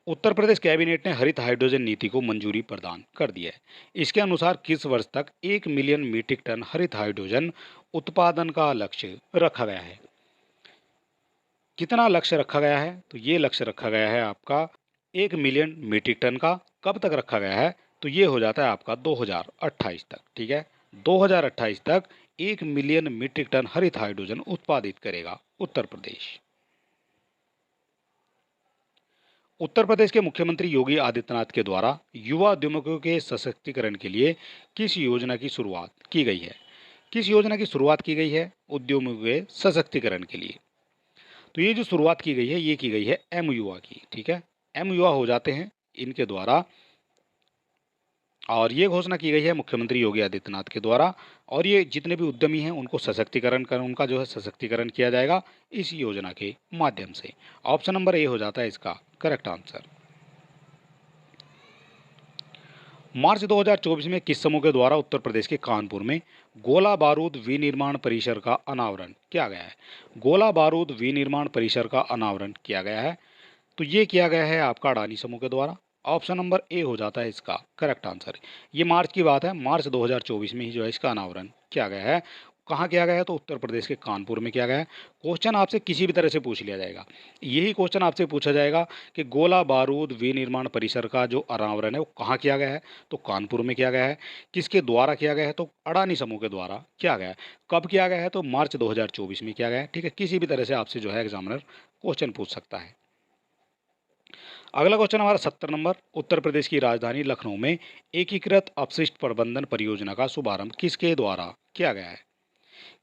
उत्तर प्रदेश कैबिनेट ने हरित हाइड्रोजन नीति को मंजूरी प्रदान कर दी है। इसके अनुसार किस वर्ष तक 1 मिलियन मीट्रिक टन हरित हाइड्रोजन उत्पादन का लक्ष्य रखा गया है। कितना लक्ष्य रखा गया है? तो ये लक्ष्य रखा गया है आपका 1 मिलियन मीट्रिक टन का। कब तक रखा गया है? तो ये हो जाता है आपका 2028 तक, ठीक है। 2028 तक 1 मिलियन मीट्रिक टन हरित हाइड्रोजन उत्पादित करेगा उत्तर प्रदेश। उत्तर प्रदेश के मुख्यमंत्री योगी आदित्यनाथ के द्वारा युवा उद्यमियों के सशक्तिकरण के लिए किस योजना की शुरुआत की गई है? किस योजना की शुरुआत की गई है उद्यमियों के सशक्तिकरण के लिए? तो ये जो शुरुआत की गई है ये की गई है एम युवा की, ठीक है। एम युवा हो जाते हैं इनके द्वारा, और ये घोषणा की गई है मुख्यमंत्री योगी आदित्यनाथ के द्वारा। और ये जितने भी उद्यमी हैं उनको सशक्तिकरण कर उनका जो है सशक्तिकरण किया जाएगा इस योजना के माध्यम से। ऑप्शन नंबर ए हो जाता है इसका करेक्ट आंसर। मार्च 2024 में किस समूह के द्वारा उत्तर प्रदेश के कानपुर में गोला बारूद विनिर्माण परिसर का अनावरण किया गया है? गोला बारूद विनिर्माण परिसर का अनावरण किया गया है। तो ये किया गया है आपका अडानी समूह के द्वारा। ऑप्शन नंबर ए हो जाता है इसका करेक्ट आंसर। ये मार्च की बात है, मार्च 2024 में ही जो है इसका अनावरण किया गया है। कहाँ किया गया है? तो उत्तर प्रदेश के कानपुर में किया गया है। क्वेश्चन आपसे किसी भी तरह से पूछ लिया जाएगा, यही क्वेश्चन आपसे पूछा जाएगा कि गोला बारूद विनिर्माण परिसर का जो अनावरण है वो कहाँ किया गया है? तो कानपुर में किया गया है। किसके द्वारा किया गया है? तो अडानी समूह के द्वारा किया गया है। कब किया गया है? तो मार्च 2024 में किया गया है, ठीक है। किसी भी तरह से आपसे जो है एग्जामिनर क्वेश्चन पूछ सकता है। अगला क्वेश्चन हमारा 70 नंबर। उत्तर प्रदेश की राजधानी लखनऊ में एकीकृत अपशिष्ट प्रबंधन परियोजना का शुभारंभ किसके द्वारा किया गया है?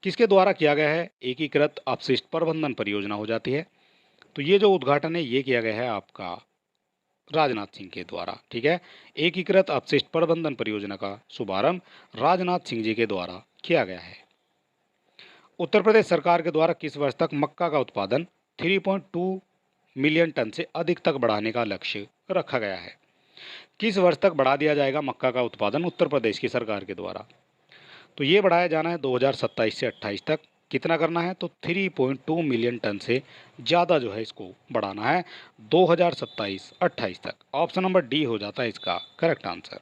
किसके द्वारा किया गया है? एकीकृत अपशिष्ट प्रबंधन परियोजना हो जाती है। तो ये जो उद्घाटन है ये किया गया है आपका राजनाथ सिंह के द्वारा, ठीक है। एकीकृत अपशिष्ट प्रबंधन परियोजना का शुभारंभ राजनाथ सिंह जी के द्वारा किया गया है। उत्तर प्रदेश सरकार के द्वारा किस वर्ष तक मक्का का उत्पादन 3.2 मिलियन टन से अधिक तक बढ़ाने का लक्ष्य रखा गया है? किस वर्ष तक बढ़ा दिया जाएगा मक्का का उत्पादन उत्तर प्रदेश की सरकार के द्वारा? तो ये बढ़ाया जाना है 2027 से 28 तक। कितना करना है? तो 3.2 मिलियन टन से ज़्यादा जो है इसको बढ़ाना है 2027-28 तक। ऑप्शन नंबर डी हो जाता है इसका करेक्ट आंसर।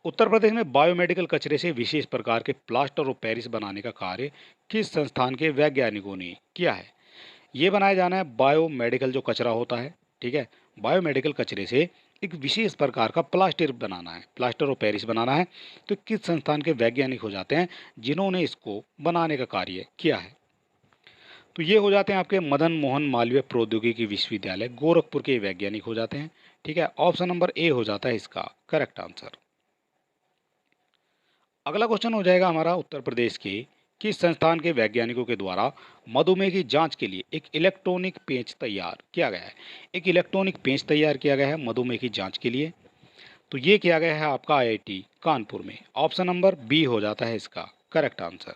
उत्तर प्रदेश में बायोमेडिकल कचरे से विशेष प्रकार के प्लास्टर ऑफ पेरिस बनाने का कार्य किस संस्थान के वैज्ञानिकों ने किया है? ये बनाया जाना है बायोमेडिकल जो कचरा होता है, ठीक है, बायोमेडिकल कचरे से एक विशेष प्रकार का प्लास्टर बनाना है, प्लास्टर ऑफ पेरिस बनाना है। तो किस संस्थान के वैज्ञानिक हो जाते हैं जिन्होंने इसको बनाने का कार्य किया है? तो ये हो जाते हैं आपके मदन मोहन मालवीय प्रौद्योगिकी विश्वविद्यालय गोरखपुर के वैज्ञानिक हो जाते हैं, ठीक है। ऑप्शन नंबर ए हो जाता है इसका करेक्ट आंसर। अगला क्वेश्चन हो जाएगा हमारा उत्तर प्रदेश के किस संस्थान के वैज्ञानिकों के द्वारा मधुमेह की जांच के लिए एक इलेक्ट्रॉनिक पेंच तैयार किया गया है? एक इलेक्ट्रॉनिक पेंच तैयार किया गया है मधुमेह की जांच के लिए। तो ये किया गया है आपका आईआईटी कानपुर में। ऑप्शन नंबर बी हो जाता है इसका करेक्ट आंसर।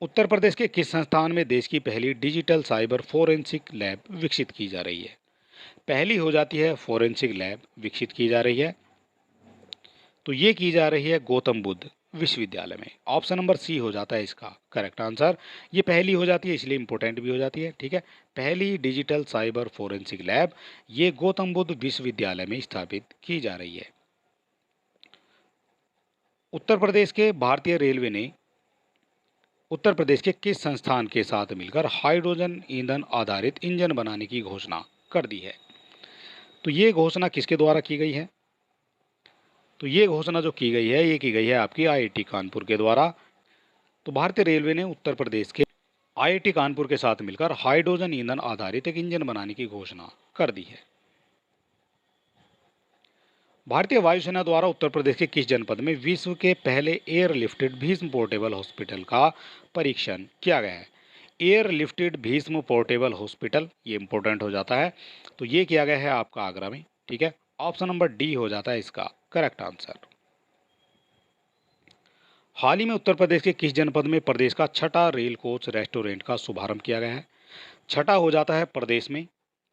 उत्तर प्रदेश के किस संस्थान में देश की पहली डिजिटल साइबर फोरेंसिक लैब विकसित की जा रही है? पहली हो जाती है फोरेंसिक लैब विकसित की जा रही है। तो ये की जा रही है गौतम बुद्ध विश्वविद्यालय में। ऑप्शन नंबर सी हो जाता है इसका करेक्ट आंसर। ये पहली हो जाती है इसलिए इंपॉर्टेंट भी हो जाती है, ठीक है। पहली डिजिटल साइबर फोरेंसिक लैब ये गौतम बुद्ध विश्वविद्यालय में स्थापित की जा रही है। उत्तर प्रदेश के भारतीय रेलवे ने उत्तर प्रदेश के किस संस्थान के साथ मिलकर हाइड्रोजन ईंधन आधारित इंजन बनाने की घोषणा कर दी है? तो ये घोषणा किसके द्वारा की गई है? तो ये घोषणा जो की गई है ये की गई है आपकी आईआईटी कानपुर के द्वारा। तो भारतीय रेलवे ने उत्तर प्रदेश के आईआईटी कानपुर के साथ मिलकर हाइड्रोजन ईंधन आधारित एक इंजन बनाने की घोषणा कर दी है। भारतीय वायुसेना द्वारा उत्तर प्रदेश के किस जनपद में विश्व के पहले एयरलिफ्टेड भीष्म पोर्टेबल हॉस्पिटल का परीक्षण किया गया है? एयरलिफ्टेड भीष्म पोर्टेबल हॉस्पिटल ये इंपॉर्टेंट हो जाता है। तो ये किया गया है आपका आगरा में, ठीक है। ऑप्शन नंबर डी हो जाता है इसका करेक्ट आंसर। हाल ही में उत्तर प्रदेश के किस जनपद में प्रदेश का छठा रेल कोच रेस्टोरेंट का शुभारंभ किया गया है? छठा हो जाता है प्रदेश में,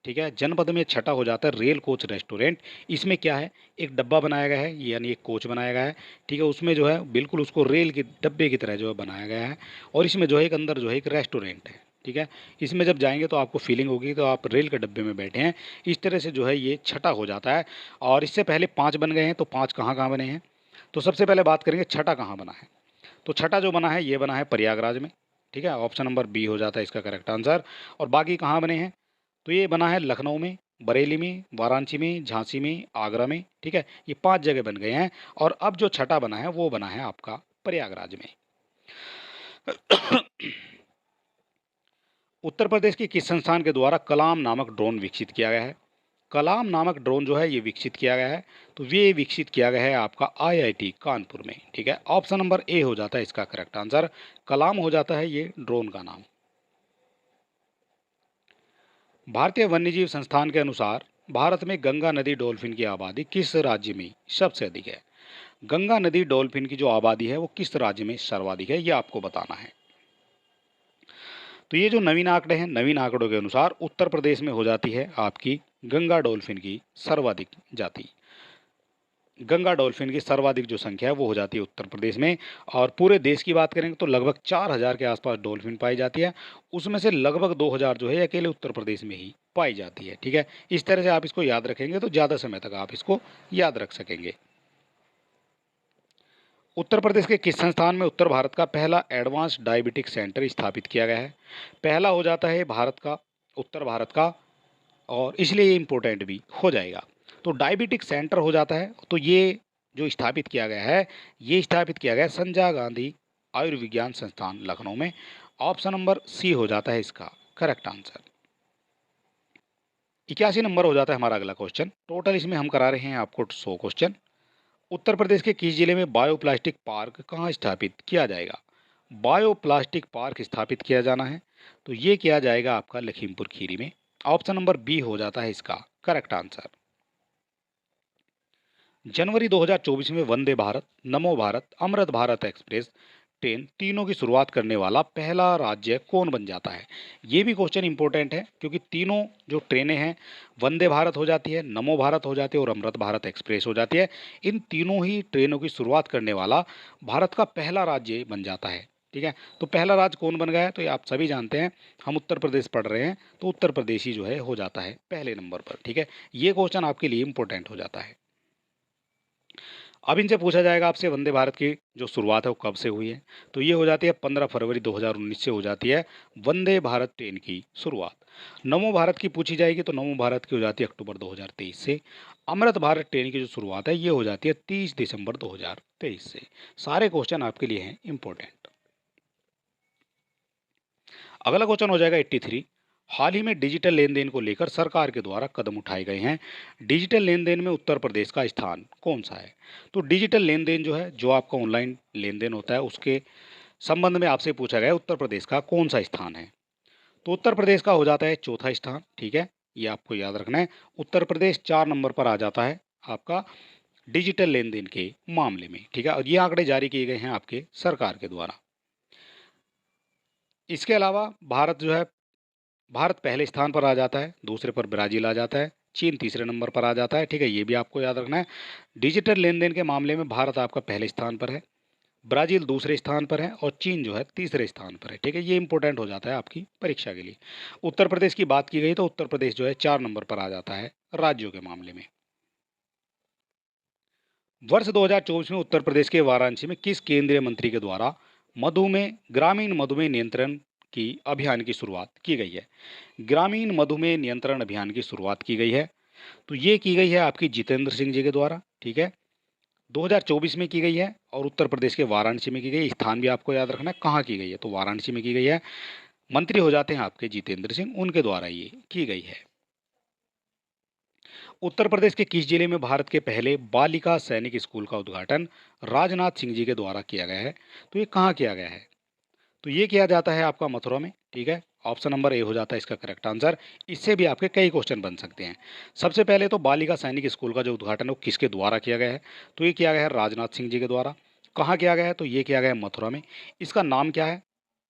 ठीक है, जनपद में छठा हो जाता है रेल कोच रेस्टोरेंट। इसमें क्या है, एक डब्बा बनाया गया है, यानी एक कोच बनाया गया है, ठीक है, उसमें जो है बिल्कुल उसको रेल के डब्बे की तरह जो है बनाया गया है, और इसमें जो है एक अंदर जो है एक रेस्टोरेंट है, ठीक है। इसमें जब जाएंगे तो आपको फीलिंग होगी तो आप रेल के डब्बे में बैठे हैं, इस तरह से जो है ये छठा हो जाता है। और इससे पहले 5 बन गए हैं, तो 5 कहाँ कहाँ बने हैं? तो सबसे पहले बात करेंगे छठा कहाँ बना है। तो छठा जो बना है ये बना है प्रयागराज में, ठीक है, ऑप्शन नंबर बी हो जाता है इसका करेक्ट आंसर। और बाकी कहाँ बने हैं? तो ये बना है लखनऊ में, बरेली में, वाराणसी में, झांसी में, आगरा में, ठीक है, ये 5 जगह बन गए हैं। और अब जो छठा बना है वो बना है आपका प्रयागराज में। उत्तर प्रदेश के किस संस्थान के द्वारा कलाम नामक ड्रोन विकसित किया गया है? कलाम नामक ड्रोन जो है ये विकसित किया गया है, तो ये विकसित किया गया है आपका आईआईटी कानपुर में, ठीक है, ऑप्शन नंबर ए हो जाता है इसका करेक्ट आंसर। कलाम हो जाता है ये ड्रोन का नाम। भारतीय वन्यजीव संस्थान के अनुसार भारत में गंगा नदी डॉल्फिन की आबादी किस राज्य में सबसे अधिक है? गंगा नदी डॉल्फिन की जो आबादी है वो किस राज्य में सर्वाधिक है, ये आपको बताना है। तो ये जो नवीन आंकड़े हैं, नवीन आंकड़ों के अनुसार उत्तर प्रदेश में हो जाती है आपकी गंगा डॉल्फिन की सर्वाधिक जाति। गंगा डॉल्फिन की सर्वाधिक जो संख्या है वो हो जाती है उत्तर प्रदेश में। और पूरे देश की बात करेंगे तो लगभग 4,000 के आसपास डॉल्फिन पाई जाती है, उसमें से लगभग 2,000 जो है अकेले उत्तर प्रदेश में ही पाई जाती है, ठीक है। इस तरह से आप इसको याद रखेंगे तो ज़्यादा समय तक आप इसको याद रख सकेंगे। उत्तर प्रदेश के किस संस्थान में उत्तर भारत का पहला एडवांस डायबिटिक सेंटर स्थापित किया गया है? पहला हो जाता है भारत का, उत्तर भारत का, और इसलिए ये इम्पोर्टेंट भी हो जाएगा। तो डायबिटिक सेंटर हो जाता है, तो ये जो स्थापित किया गया है, ये स्थापित किया गया है संजय गांधी आयुर्विज्ञान संस्थान लखनऊ में। ऑप्शन नंबर सी हो जाता है इसका करेक्ट आंसर। 81 नंबर हो जाता है हमारा अगला क्वेश्चन। टोटल इसमें हम करा रहे हैं आपको 100 क्वेश्चन। उत्तर प्रदेश के किस जिले में बायोप्लास्टिक पार्क कहाँ स्थापित किया जाएगा? बायोप्लास्टिक पार्क स्थापित किया जाना है, तो ये किया जाएगा आपका लखीमपुर खीरी में। ऑप्शन नंबर बी हो जाता है इसका करेक्ट आंसर। जनवरी 2024 में वंदे भारत, नमो भारत, अमृत भारत एक्सप्रेस ट्रेन तीनों की शुरुआत करने वाला पहला राज्य कौन बन जाता है? ये भी क्वेश्चन इंपॉर्टेंट है, क्योंकि तीनों जो ट्रेनें हैं, वंदे भारत हो जाती है, नमो भारत हो जाती है और अमृत भारत एक्सप्रेस हो जाती है, इन तीनों ही ट्रेनों की शुरुआत करने वाला भारत का पहला राज्य बन जाता है, ठीक है। तो पहला राज्य कौन बन गया है? तो ये आप सभी जानते हैं, हम उत्तर प्रदेश पढ़ रहे हैं, तो उत्तर प्रदेश ही जो है हो जाता है पहले नंबर पर, ठीक है। ये क्वेश्चन आपके लिए इंपॉर्टेंट हो जाता है। अब इनसे पूछा जाएगा आपसे वंदे भारत की जो शुरुआत है वो कब से हुई है? तो ये हो जाती है 15 फरवरी 2019 से हो जाती है वंदे भारत ट्रेन की शुरुआत। नमो भारत की पूछी जाएगी तो नमो भारत की हो जाती है अक्टूबर 2023 से। अमृत भारत ट्रेन की जो शुरुआत है ये हो जाती है 30 दिसंबर 2023 से। सारे क्वेश्चन आपके लिए हैं इंपॉर्टेंट। अगला क्वेश्चन हो जाएगा 83। हाल ही में डिजिटल लेन देन को लेकर सरकार के द्वारा कदम उठाए गए हैं। डिजिटल लेन देन में उत्तर प्रदेश का स्थान कौन सा है? तो डिजिटल लेन देन जो है, जो आपका ऑनलाइन लेन देन होता है, उसके संबंध में आपसे पूछा गया है उत्तर प्रदेश का कौन सा स्थान है। तो उत्तर प्रदेश का हो जाता है चौथा स्थान, ठीक है, ये आपको याद रखना है। उत्तर प्रदेश 4 नंबर पर आ जाता है आपका डिजिटल लेन देन के मामले में, ठीक है। और ये आंकड़े जारी किए गए हैं आपके सरकार के द्वारा। इसके अलावा भारत जो है, भारत पहले स्थान पर आ जाता है, दूसरे पर ब्राज़ील आ जाता है, चीन तीसरे नंबर पर आ जाता है, ठीक है, ये भी आपको याद रखना है। डिजिटल लेन-देन के मामले में भारत आपका पहले स्थान पर है, ब्राज़ील दूसरे स्थान पर है और चीन जो है तीसरे स्थान पर है, ठीक है, ये इंपॉर्टेंट हो जाता है आपकी परीक्षा के लिए। उत्तर प्रदेश की बात की गई तो उत्तर प्रदेश जो है 4 नंबर पर आ जाता है राज्यों के मामले में। वर्ष 2024 में उत्तर प्रदेश के वाराणसी में किस केंद्रीय मंत्री के द्वारा मधुमेह ग्रामीण मधुमेह नियंत्रण की अभियान की शुरुआत की गई है? ग्रामीण मधुमेह नियंत्रण अभियान की शुरुआत की गई है, तो ये की गई है आपकी जितेंद्र सिंह जी के द्वारा, ठीक है, 2024 में की गई है और उत्तर प्रदेश के वाराणसी में की गई। स्थान भी आपको याद रखना है कहाँ की गई है, तो वाराणसी में की गई है। मंत्री हो जाते हैं आपके जितेंद्र सिंह, उनके द्वारा ये की गई है। उत्तर प्रदेश के किस जिले में भारत के पहले बालिका सैनिक स्कूल का उद्घाटन राजनाथ सिंह जी के द्वारा किया गया है? तो ये कहाँ किया गया है? तो ये किया जाता है आपका मथुरा में, ठीक है, ऑप्शन नंबर ए हो जाता है इसका करेक्ट आंसर। इससे भी आपके कई क्वेश्चन बन सकते हैं। सबसे पहले तो बालिका सैनिक स्कूल का जो उद्घाटन है वो किसके द्वारा किया गया है? तो ये किया गया है राजनाथ सिंह जी के द्वारा। कहाँ किया गया है? तो ये किया गया है मथुरा में। इसका नाम क्या है?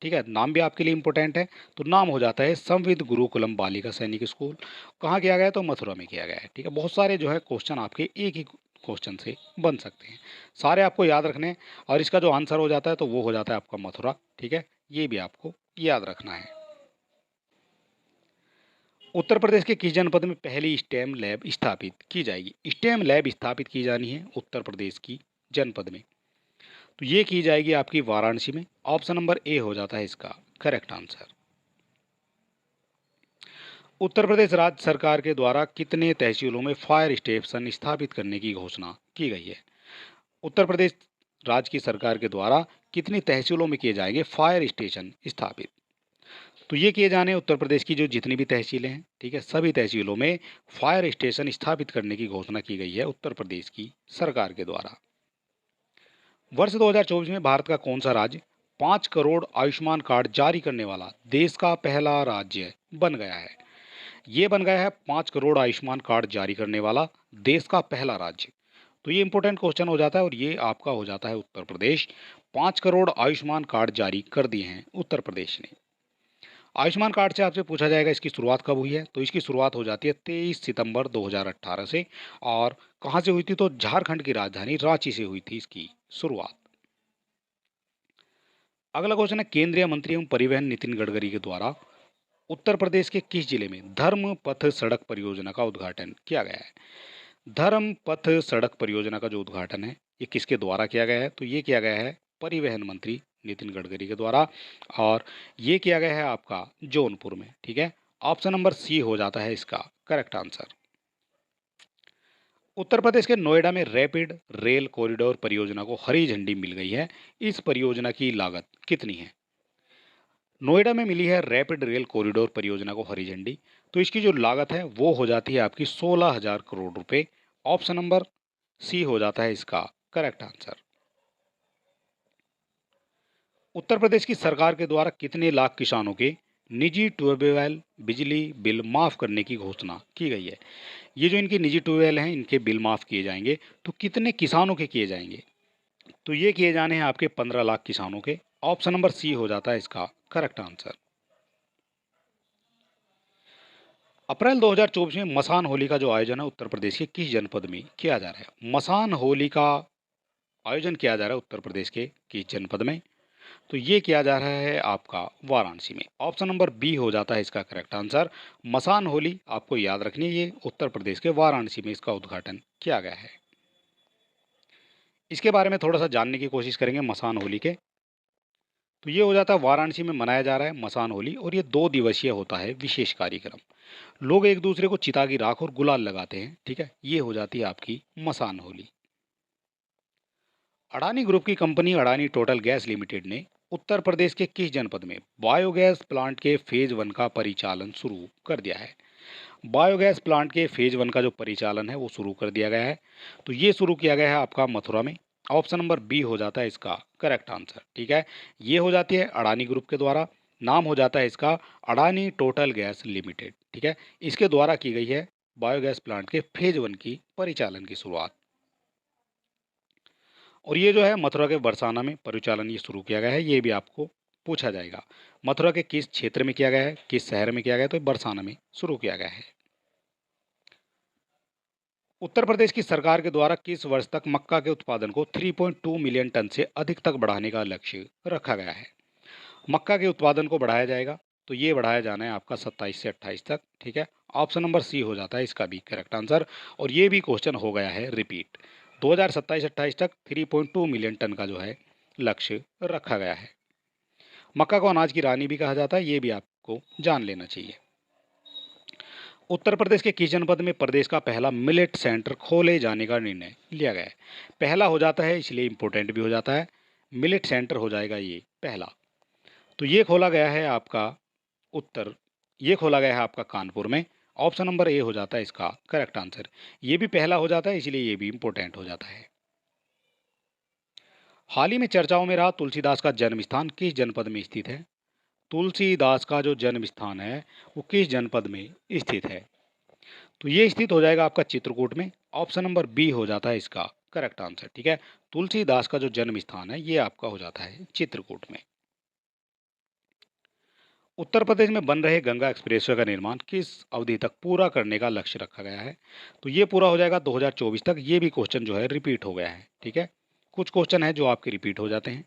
ठीक है, नाम भी आपके लिए इम्पोर्टेंट है। तो नाम हो जाता है संविद गुरुकुलम बालिका सैनिक स्कूल। कहाँ किया गया है? तो मथुरा में किया गया है। ठीक है, बहुत सारे जो है क्वेश्चन आपके एक ही क्वेश्चन से बन सकते हैं, सारे आपको याद रखने हैं। और इसका जो आंसर हो जाता है तो वो हो जाता है आपका मथुरा। ठीक है, ये भी आपको याद रखना है। उत्तर प्रदेश के किस जनपद में पहली स्टेम लैब स्थापित की जाएगी? स्टेम लैब स्थापित की जानी है उत्तर प्रदेश की जनपद में। तो ये की जाएगी आपकी वाराणसी में। ऑप्शन नंबर ए हो जाता है इसका करेक्ट आंसर। उत्तर प्रदेश राज्य सरकार के द्वारा कितने तहसीलों में फायर स्टेशन स्थापित करने की घोषणा की गई है? उत्तर प्रदेश राज्य की सरकार के द्वारा कितनी तहसीलों में किए जाएंगे फायर स्टेशन स्थापित? तो ये किए जाने उत्तर प्रदेश की जो जितनी भी तहसीलें हैं, ठीक है, सभी तहसीलों में फायर स्टेशन स्थापित करने की घोषणा की गई है उत्तर प्रदेश की सरकार के द्वारा। वर्ष 2024 में भारत का कौन सा राज्य 5 करोड़ आयुष्मान कार्ड जारी करने वाला देश का पहला राज्य बन गया है? ये बन गया है 5 करोड़ आयुष्मान कार्ड जारी करने वाला देश का पहला राज्य। तो ये इंपॉर्टेंट क्वेश्चन हो जाता है और ये आपका हो जाता है उत्तर प्रदेश। 5 करोड़ आयुष्मान कार्ड जारी कर दिए हैं उत्तर प्रदेश ने। आयुष्मान कार्ड से आपसे पूछा जाएगा इसकी शुरुआत कब हुई है? तो इसकी शुरुआत हो जाती है 23 सितंबर 2018 से। और कहाँ से हुई थी? तो झारखंड की राजधानी रांची से हुई थी इसकी शुरुआत। अगला क्वेश्चन है, केंद्रीय मंत्री एवं परिवहन नितिन गडकरी के द्वारा उत्तर प्रदेश के किस जिले में धर्म पथ सड़क परियोजना का उद्घाटन किया गया है? धर्म पथ सड़क परियोजना का जो उद्घाटन है ये किसके द्वारा किया गया है? तो ये किया गया है परिवहन मंत्री नितिन गडकरी के द्वारा। और ये किया गया है आपका जौनपुर में। ठीक है, ऑप्शन नंबर सी हो जाता है इसका करेक्ट आंसर। उत्तर प्रदेश के नोएडा में रैपिड रेल कॉरिडोर परियोजना को हरी झंडी मिल गई है। इस परियोजना की लागत कितनी है? नोएडा में मिली है रैपिड रेल कॉरिडोर परियोजना को हरी झंडी। तो इसकी जो लागत है वो हो जाती है आपकी 16,000 करोड़ रुपए। ऑप्शन नंबर सी हो जाता है इसका करेक्ट आंसर। उत्तर प्रदेश की सरकार के द्वारा कितने लाख किसानों के निजी ट्यूबवेल बिजली बिल माफ करने की घोषणा की गई है? ये जो इनके निजी ट्यूबवेल हैं इनके बिल माफ किए जाएंगे। तो कितने किसानों के किए जाएंगे? तो ये किए जाने हैं आपके 15 लाख किसानों के। ऑप्शन नंबर सी हो जाता है इसका करेक्ट आंसर। अप्रैल 2024 में मसान होली का जो आयोजन है उत्तर प्रदेश के किस जनपद में किया जा रहा है? मसान होली का आयोजन किया जा रहा है उत्तर प्रदेश के किस जनपद में? तो ये किया जा रहा है आपका वाराणसी में। ऑप्शन नंबर बी हो जाता है इसका करेक्ट आंसर। मसान होली आपको याद रखनी है, ये उत्तर प्रदेश के वाराणसी में इसका उद्घाटन किया गया है। इसके बारे में थोड़ा सा जानने की कोशिश करेंगे मसान होली के। तो ये हो जाता है वाराणसी में मनाया जा रहा है मसान होली और ये 2 दिवसीय होता है विशेष कार्यक्रम। लोग एक दूसरे को चिता की राख और गुलाल लगाते हैं। ठीक है, ये हो जाती है आपकी मसान होली। अडानी ग्रुप की company Adani total gas limited ने उत्तर प्रदेश के किस जनपद में बायोगैस प्लांट के फेज 1 का परिचालन शुरू कर दिया है? बायोगैस प्लांट के फेज 1 का जो परिचालन है वो शुरू कर दिया गया है। तो ये शुरू किया गया है आपका मथुरा में। ऑप्शन नंबर बी हो जाता है इसका करेक्ट आंसर। ठीक है, ये हो जाती है अडानी ग्रुप के द्वारा। नाम हो जाता है इसका अडानी टोटल गैस लिमिटेड। ठीक है, इसके द्वारा की गई है बायोगैस प्लांट के फेज 1 की परिचालन की शुरुआत। और ये जो है मथुरा के बरसाना में परिचालन ये शुरू किया गया है। ये भी आपको पूछा जाएगा मथुरा के किस क्षेत्र में किया गया है, किस शहर में किया गया है? तो बरसाना में शुरू किया गया है। उत्तर प्रदेश की सरकार के द्वारा किस वर्ष तक मक्का के उत्पादन को 3.2 मिलियन टन से अधिक तक बढ़ाने का लक्ष्य रखा गया है? मक्का के उत्पादन को बढ़ाया जाएगा। तो ये बढ़ाया जाना है आपका 27 से 28 तक। ठीक है, ऑप्शन नंबर सी हो जाता है इसका भी करेक्ट आंसर। और ये भी क्वेश्चन हो गया है रिपीट। 2027-28 तक 3.2 मिलियन टन का जो है लक्ष्य रखा गया है। मक्का को अनाज की रानी भी कहा जाता है, ये भी आपको जान लेना चाहिए। उत्तर प्रदेश के किस जनपद में प्रदेश का पहला मिलेट सेंटर खोले जाने का निर्णय लिया गया है? पहला हो जाता है इसलिए इंपॉर्टेंट भी हो जाता है। मिलेट सेंटर हो जाएगा ये पहला। तो ये खोला गया है आपका उत्तर ये खोला गया है आपका कानपुर में। ऑप्शन नंबर ए हो जाता है इसका करेक्ट आंसर। ये भी पहला हो जाता है इसलिए ये भी इंपॉर्टेंट हो जाता है। हाल ही में चर्चाओं में रहा तुलसीदास का जन्म स्थान किस जनपद में स्थित है? तुलसीदास का जो जन्म स्थान है वो किस जनपद में स्थित है? तो ये स्थित हो जाएगा आपका चित्रकूट में। ऑप्शन नंबर बी हो जाता है इसका करेक्ट आंसर। ठीक है, तुलसीदास का जो जन्म स्थान है ये आपका हो जाता है चित्रकूट में। उत्तर प्रदेश में बन रहे गंगा एक्सप्रेसवे का निर्माण किस अवधि तक पूरा करने का लक्ष्य रखा गया है? तो ये पूरा हो जाएगा 2024 तक। ये भी क्वेश्चन जो है रिपीट हो गया है। ठीक है, कुछ क्वेश्चन है जो आपके रिपीट हो जाते हैं।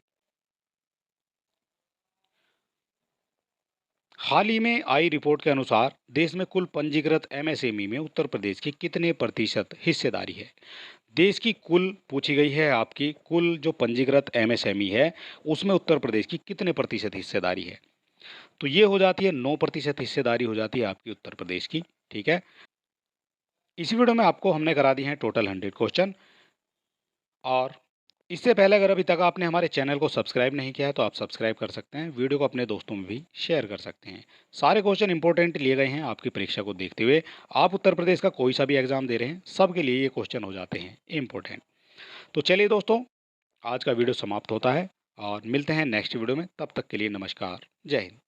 हाल ही में आई रिपोर्ट के अनुसार देश में कुल पंजीकृत एमएसएमई में उत्तर प्रदेश की कितने प्रतिशत हिस्सेदारी है? देश की कुल पूछी गई है, आपकी कुल जो पंजीकृत एमएसएमई है उसमें उत्तर प्रदेश की कितने प्रतिशत हिस्सेदारी है? तो ये हो जाती है 9% हिस्सेदारी हो जाती है आपकी उत्तर प्रदेश की। ठीक है, इसी वीडियो में आपको हमने करा दी हैं टोटल 100 क्वेश्चन। और इससे पहले अगर अभी तक आपने हमारे चैनल को सब्सक्राइब नहीं किया है तो आप सब्सक्राइब कर सकते हैं, वीडियो को अपने दोस्तों में भी शेयर कर सकते हैं। सारे क्वेश्चन इंपॉर्टेंट लिए गए हैं आपकी परीक्षा को देखते हुए। आप उत्तर प्रदेश का कोई सा भी एग्जाम दे रहे हैं सबके लिए ये क्वेश्चन हो जाते हैं इंपॉर्टेंट। तो चलिए दोस्तों, आज का वीडियो समाप्त होता है और मिलते हैं नेक्स्ट वीडियो में। तब तक के लिए नमस्कार, जय हिंद।